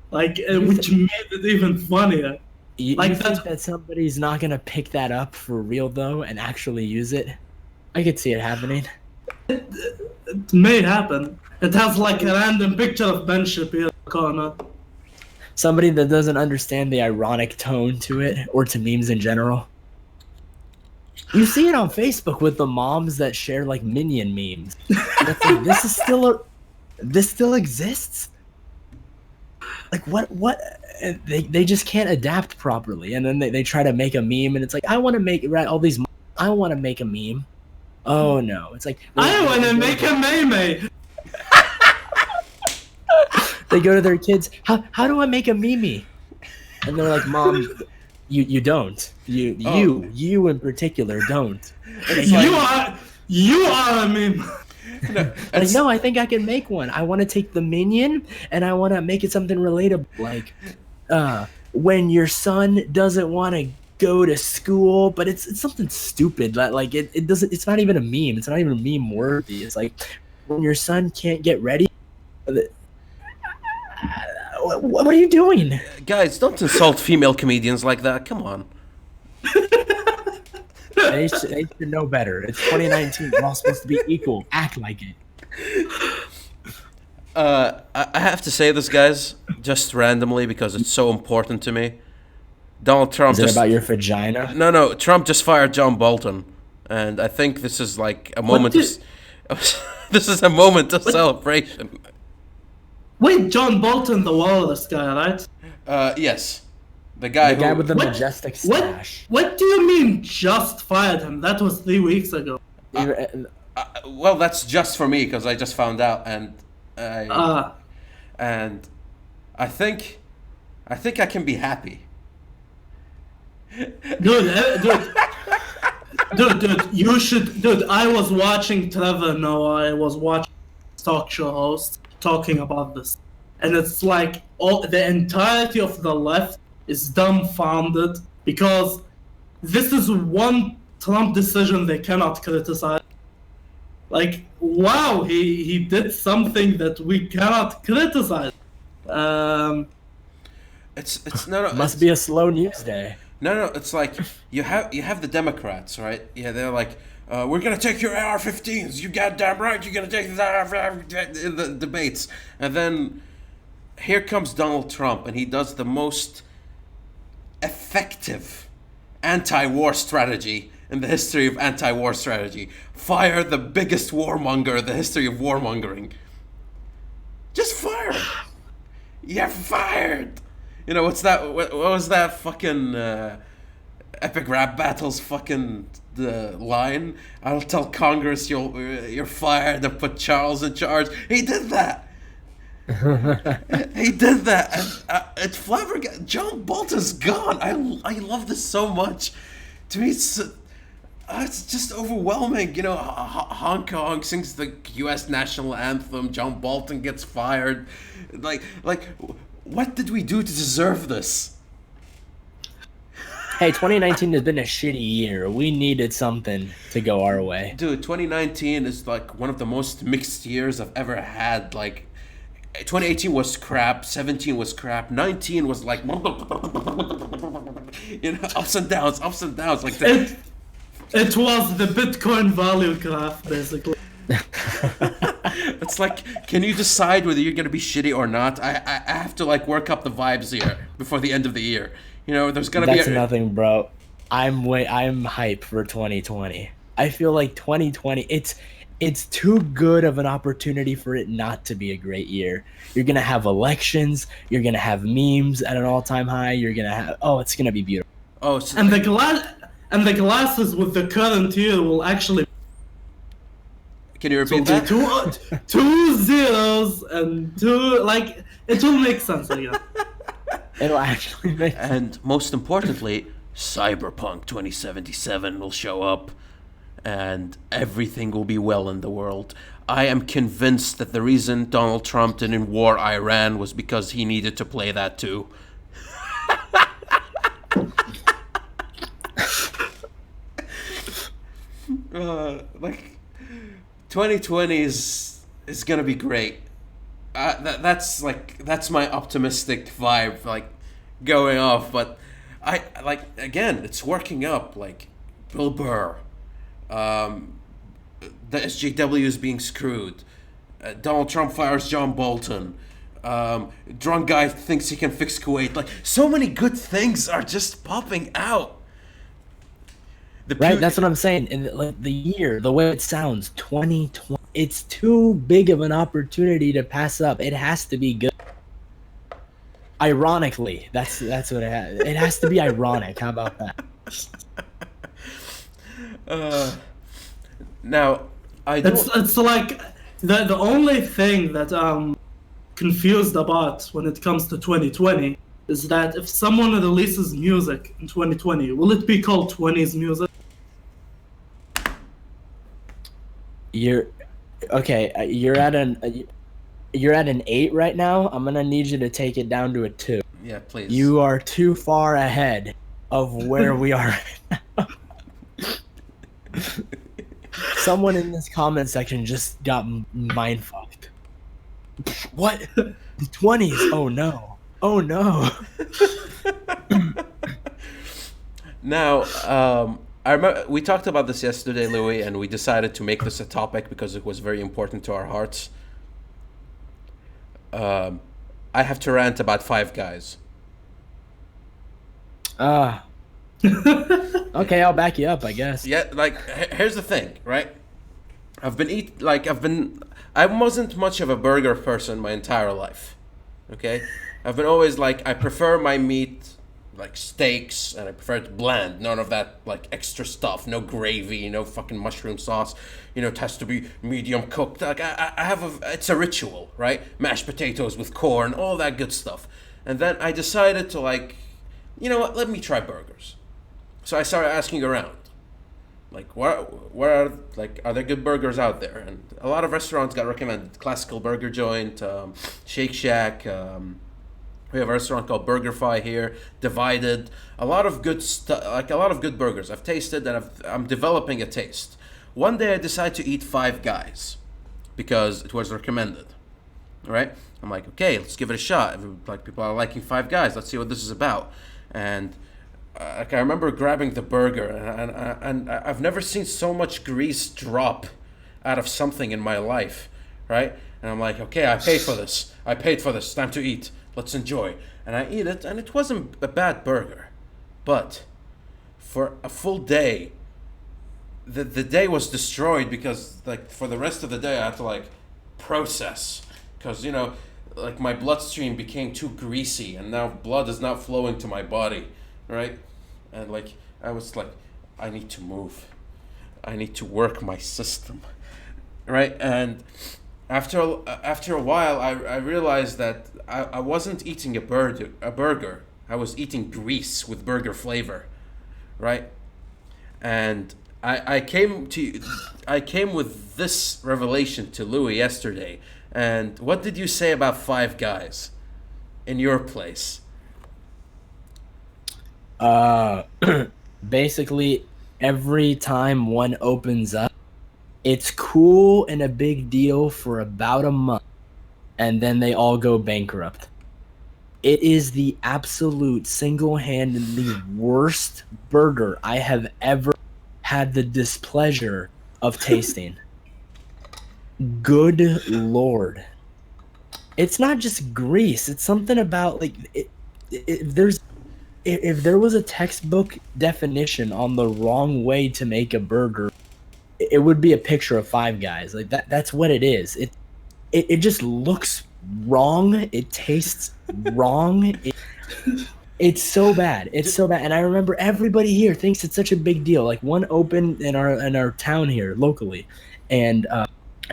which made it even funnier.
You think that somebody's not gonna pick that up for real though and actually use it? I could see it happening.
It may happen. It has like a random picture of Ben Shapiro in the corner.
Somebody that doesn't understand the ironic tone to it, or to memes in general. You see it on Facebook with the moms that share like Minion memes. And it's like, this still exists. like what they just can't adapt properly, and then they try to make a meme, and it's like I want to make all these. I want to make a meme. Oh no, it's like
I want to make a meme.
they go to their kids. How do I make a meme? And they're like, Mom, you don't. You in particular don't.
It's like,
You are a meme.
Like, no, I think I can make one. I want to take the minion and I want to make it something relatable, like when your son doesn't want to go to school, but it's something stupid that like it doesn't. It's not even a meme. It's not even meme worthy. It's like when your son can't get ready. What are you doing?
guys, don't insult female comedians like that. Come on.
They should know better. It's 2019. We're all supposed to be equal. Act like it.
I have to say this, guys, just randomly because it's so important to me. Donald Trump
Is it about your vagina?
No, Trump just fired John Bolton, and I think this is like a moment this is a moment of celebration.
Wait, John Bolton, the walrus guy, right?
Yes. The guy
with the
What?
majestic stash.
What do you mean just fired him? That was 3 weeks ago.
well, that's just for me because I just found out, and I think I can be happy.
Dude, you should. Dude, I was watching Trevor Noah. I was watching talk show host talking about this, and it's like the entirety of the left is dumbfounded because this is one Trump decision they cannot criticize. Like, wow, he did something that we cannot criticize.
It's no.
Must be a slow news day.
No, it's like you have the Democrats, right? Yeah, they're like, we're gonna take your AR-15s. You goddamn right, you're gonna take the debates. And then here comes Donald Trump, and he does the most effective anti-war strategy in the history of anti-war strategy. Fire the biggest warmonger in the history of warmongering. Just fire him. You're fired. You know, what's that? What was that fucking Epic Rap Battles fucking line? I'll tell Congress you're fired and put Charles in charge. He did that. He did that. And, it's flabbergasted. John Bolton's gone. I love this so much. To me, it's just overwhelming. You know, Hong Kong sings the U.S. national anthem. John Bolton gets fired. Like. What did we do to deserve this?
Hey, 2019 has been a shitty year. We needed something to go our way.
Dude, 2019 is like one of the most mixed years I've ever had. Like, 2018 was crap, 17 was crap, 19 was like, you know, ups and downs. Like
it was the Bitcoin value graph, basically.
It's like, can you decide whether you're gonna be shitty or not? I have to like work up the vibes here before the end of the year. You know, there's gonna be.
That's nothing, bro. I'm hype for 2020. I feel like 2020. It's too good of an opportunity for it not to be a great year. You're gonna have elections. You're gonna have memes at an all-time high. You're gonna have. Oh, it's gonna be beautiful.
Oh, so
And the glasses with the current year will actually.
Can you repeat that?
Two zeros and two, like, it will make sense again.
It'll actually make.
And most importantly, Cyberpunk 2077 will show up, and everything will be well in the world. I am convinced that the reason Donald Trump didn't war Iran was because he needed to play that too. Like 2020 is gonna be great. That's my optimistic vibe, like going off. But I like, again, it's working up. Like Bill Burr, the SJW is being screwed. Donald Trump fires John Bolton. Drunk guy thinks he can fix Kuwait. Like, so many good things are just popping out.
Right, that's what I'm saying. And like the year, the way it sounds, 2020, it's too big of an opportunity to pass up. It has to be good. Ironically, that's what it has. It has to be ironic. How about that?
Now, I don't.
It's like the only thing that I'm confused about when it comes to 2020 is that if someone releases music in 2020, will it be called 20s music?
You're okay. You're at an 8 right now. I'm gonna need you to take it down to a 2.
Yeah, please.
You are too far ahead of where we are right now. Someone in this comment section just got mind fucked. What? The 20s? Oh no. Oh no.
Now, I remember we talked about this yesterday, Louis, and we decided to make this a topic because it was very important to our hearts. I have to rant about Five Guys.
Okay, I'll back you up, I guess.
Yeah, like here's the thing, right? I wasn't much of a burger person my entire life. Okay? I've been always like I prefer my meat like steaks and I prefer it bland, none of that like extra stuff, no gravy, no fucking mushroom sauce. You know, it has to be medium cooked. Like it's a ritual, right? Mashed potatoes with corn, all that good stuff. And then I decided to like, you know what, let me try burgers. So I started asking around. Like, where are there good burgers out there? And a lot of restaurants got recommended. Classical Burger Joint, Shake Shack. We have a restaurant called BurgerFi here. Divided. A lot of good stuff. Like a lot of good burgers. I've tasted and I'm developing a taste. One day I decided to eat Five Guys because it was recommended. Right? I'm like, okay, let's give it a shot. Like people are liking Five Guys. Let's see what this is about. And like I remember grabbing the burger, and I've never seen so much grease drop out of something in my life, right? And I'm like, okay, I paid for this. It's time to eat. Let's enjoy. And I eat it, and it wasn't a bad burger, but for a full day, the day was destroyed because like for the rest of the day I had to like process because you know like my bloodstream became too greasy, and now blood is not flowing to my body, right? And like I was like, I need to move, I need to work my system, right? And after a while, I realized that I wasn't eating a burger. I was eating grease with burger flavor, right? And I came with this revelation to Louis yesterday. And what did you say about Five Guys in your place?
Basically, every time one opens up, it's cool and a big deal for about a month, and then they all go bankrupt. It is the absolute single-handedly worst burger I have ever had the displeasure of tasting. Good Lord. It's not just grease. It's something about like if there was a textbook definition on the wrong way to make a burger, it would be a picture of Five Guys. Like that's what it is. It just looks wrong. It tastes wrong. It's so bad. It's so bad. And I remember everybody here thinks it's such a big deal. Like one opened in our town here locally, and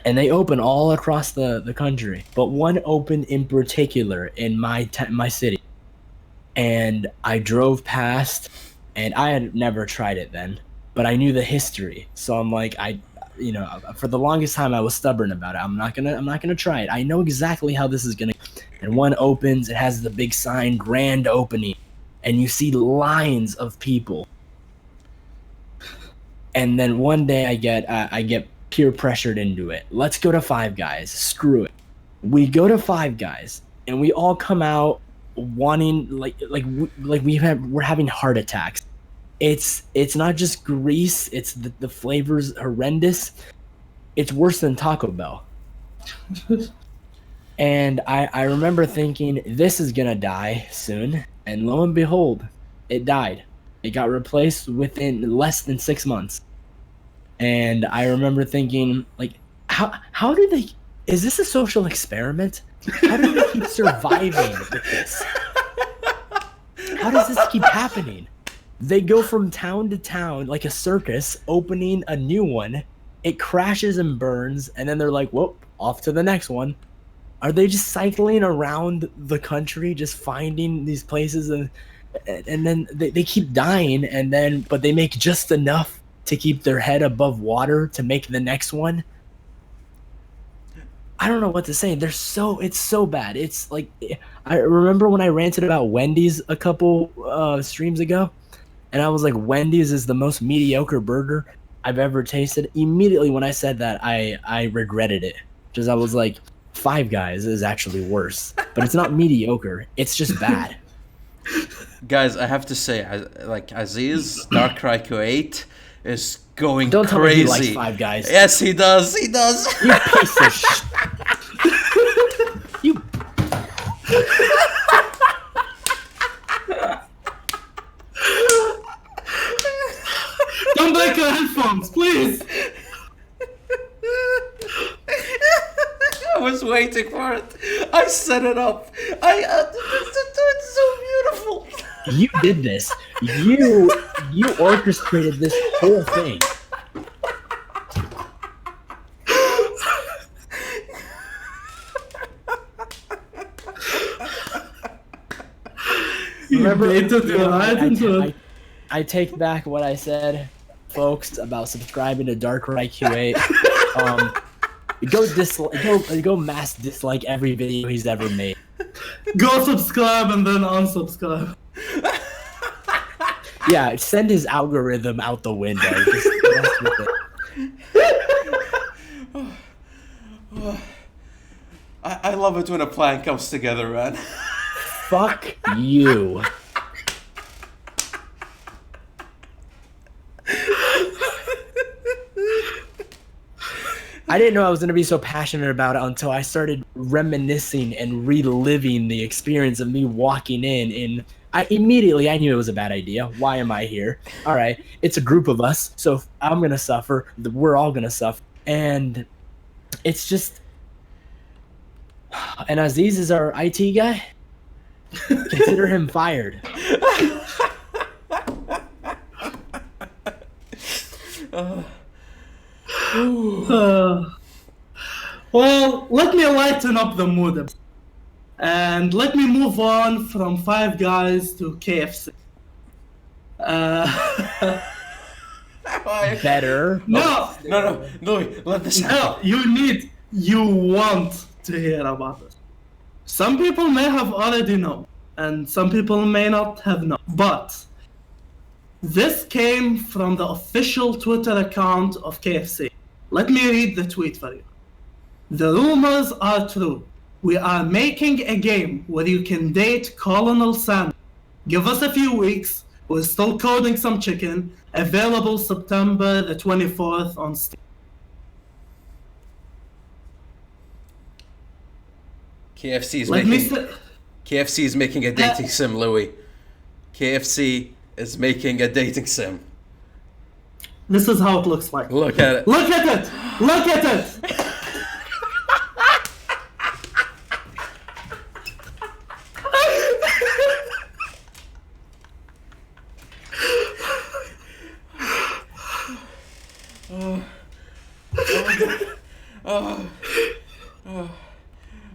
they open all across the country. But one opened in particular in my city. And I drove past, and I had never tried it then, but I knew the history. So I'm like, for the longest time I was stubborn about it. I'm not gonna try it. I know exactly how this is gonna. And one opens, it has the big sign, grand opening, and you see lines of people. And then one day I get peer pressured into it. Let's go to Five Guys. Screw it. We go to Five Guys, and we all come out wanting we're having heart attacks. It's not just grease. It's the flavor's horrendous. It's worse than Taco Bell. And I remember thinking this is gonna die soon, and lo and behold, it died. It got replaced within less than 6 months. And I remember thinking, like, how do they? Is this a social experiment? How do they keep surviving with this? how does this keep happening? They go from town to town like a circus, opening a new one. It crashes and burns, and then they're like, whoop, off to the next one. Are they just cycling around the country, just finding these places, and then they keep dying, but they make just enough to keep their head above water to make the next one? I don't know what to say. It's so bad. It's like, I remember when I ranted about Wendy's a couple streams ago, and I was like, Wendy's is the most mediocre burger I've ever tasted. Immediately when I said that, I regretted it, because I was like, Five Guys is actually worse, but it's not mediocre. It's just bad.
Guys, I have to say, like Aziz, Darkrai Q8 is going
Don't tell me
crazy.
he likes Five Guys.
Yes, he does. He does.
You piece of shit. You.
Don't break your headphones, please.
I was waiting for it. I set it up. It's so beautiful.
You did this. You orchestrated this whole thing. Remember, I take back what I said, folks, about subscribing to Darkrai Q8. Go mass dislike every video he's ever made.
Go subscribe and then unsubscribe.
Yeah, send his algorithm out the window. Just mess with it.
I love it when a plan comes together, man.
Fuck you. I didn't know I was going to be so passionate about it until I started reminiscing and reliving the experience of me walking in. I knew it was a bad idea. Why am I here? All right, it's a group of us, so if I'm going to suffer, we're all going to suffer. And it's just... And Aziz is our IT guy? Consider him fired.
Well, let me lighten up the mood and let me move on from Five Guys to KFC.
Better.
No,
Let this happen.
no, you want to hear about it. Some people may have already known, and some people may not have known, but this came from the official Twitter account of KFC. Let me read the tweet for you. The rumors are true. We are making a game where you can date Colonel Sanders. Give us a few weeks. We're still coding some chicken. Available September the 24th on Steam.
KFC is making a dating sim, Louis. KFC is making a dating sim.
This is how it looks like.
Look at it.
Look at it! Look at it!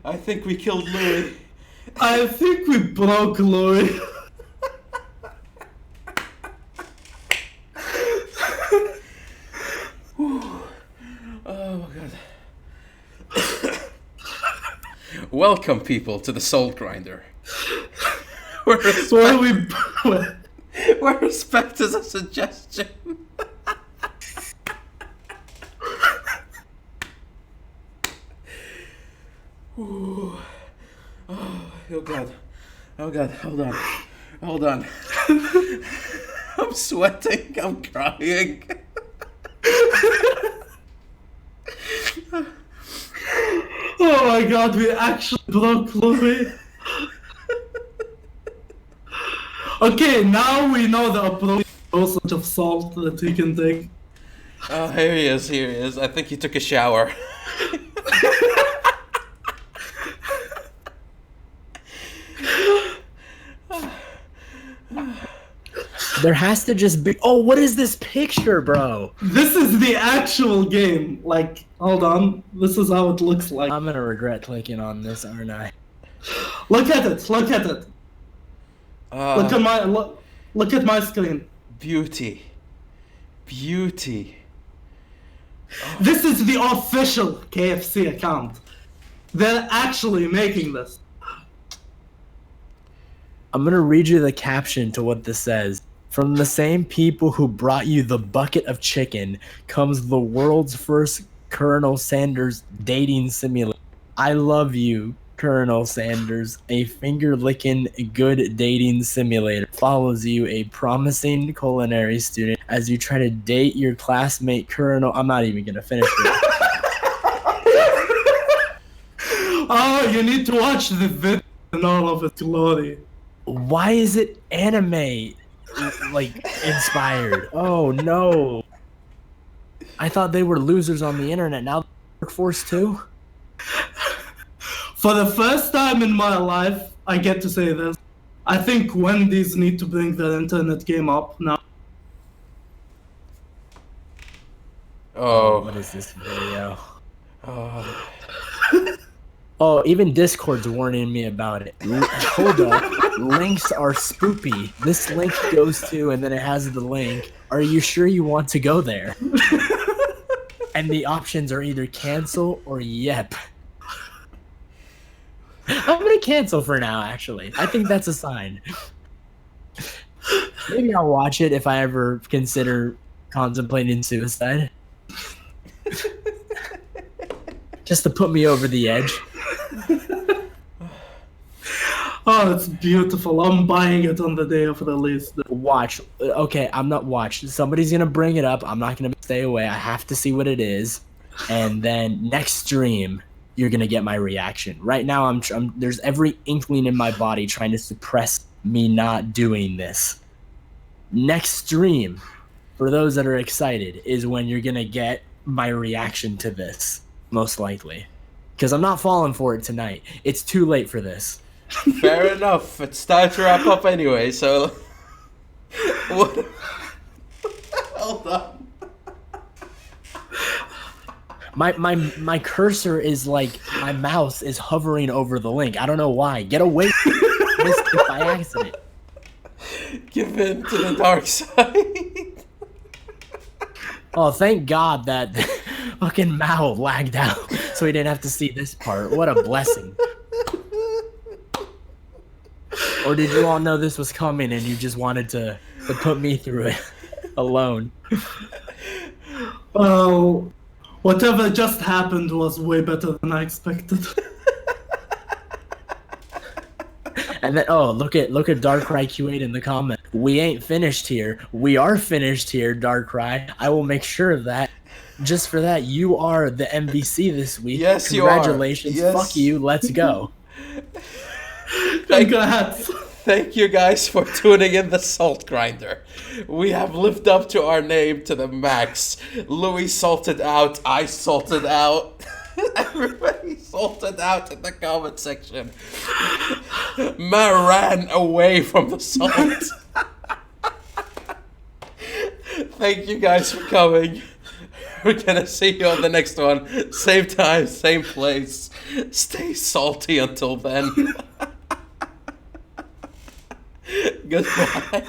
I think we killed Louis.
I think we broke Louis.
Oh my god. Welcome, people, to the Soul Grinder. Where respect is a suggestion. Ooh. Oh god. Oh god, hold on. I'm sweating, I'm crying.
Oh my god, we actually broke Louis. Okay, now we know the appropriate dosage of salt that he can take.
Oh, here he is. I think he took a shower.
There has to just be. Oh, what is this picture, bro?
This is the actual game. Like, hold on. This is how it looks like.
I'm gonna regret clicking on this, aren't I?
Look at it. Look at it. Look at my look at my screen.
Beauty. Beauty.
This is the official KFC account. They're actually making this.
I'm gonna read you the caption to what this says. From the same people who brought you the bucket of chicken comes the world's first Colonel Sanders dating simulator. I love you, Colonel Sanders. A finger-licking good dating simulator follows you, a promising culinary student, as you try to date your classmate Colonel. I'm not even gonna finish it.
Oh, you need to watch the video in all of its glory.
Why is it anime like inspired? Oh no. I thought they were losers on the internet. Now workforce too?
For the first time in my life, I get to say this. I think Wendy's need to bring their internet game up now.
Oh.
What is this video?
Oh.
Oh, even Discord's warning me about it. Hold up. Links are spoopy. This link goes to, and then it has the link. Are you sure you want to go there? And the options are either cancel or yep. I'm gonna cancel for now, actually. I think that's a sign. Maybe I'll watch it if I ever consider contemplating suicide. Just to put me over the edge.
Oh, it's beautiful. I'm buying it on the day of release.
Watch. Okay, I'm not watch. Somebody's gonna bring it up. I'm not gonna stay away. I have to see what it is, and then next stream you're gonna get my reaction. Right now, I'm there's every inkling in my body trying to suppress me not doing this. Next stream, for those that are excited, is when you're gonna get my reaction to this, most likely, because I'm not falling for it tonight. It's too late for this.
Fair enough. It's time to wrap up anyway, so... What? Hold on.
My cursor is like, my mouse is hovering over the link. I don't know why. Get away from this if by accident.
Give in to the dark side.
Oh, thank God that fucking Mao lagged out so he didn't have to see this part. What a blessing. Or did you all know this was coming and you just wanted to put me through it alone?
Oh, whatever just happened was way better than I expected.
And then, oh, look at Darkrai Q8 in the comment. We ain't finished here. We are finished here, Darkrai. I will make sure of that. Just for that, you are the MVC this week.
Yes, you are.
Congratulations.
Yes.
Fuck you. Let's go.
Congrats.
Thank you guys for tuning in the Salt Grinder. We have lived up to our name to the max. Louis salted out. I salted out. Everybody salted out in the comment section. Man ran away from the salt. Thank you guys for coming. We're gonna see you on the next one. Same time, same place. Stay salty until then. Goodbye.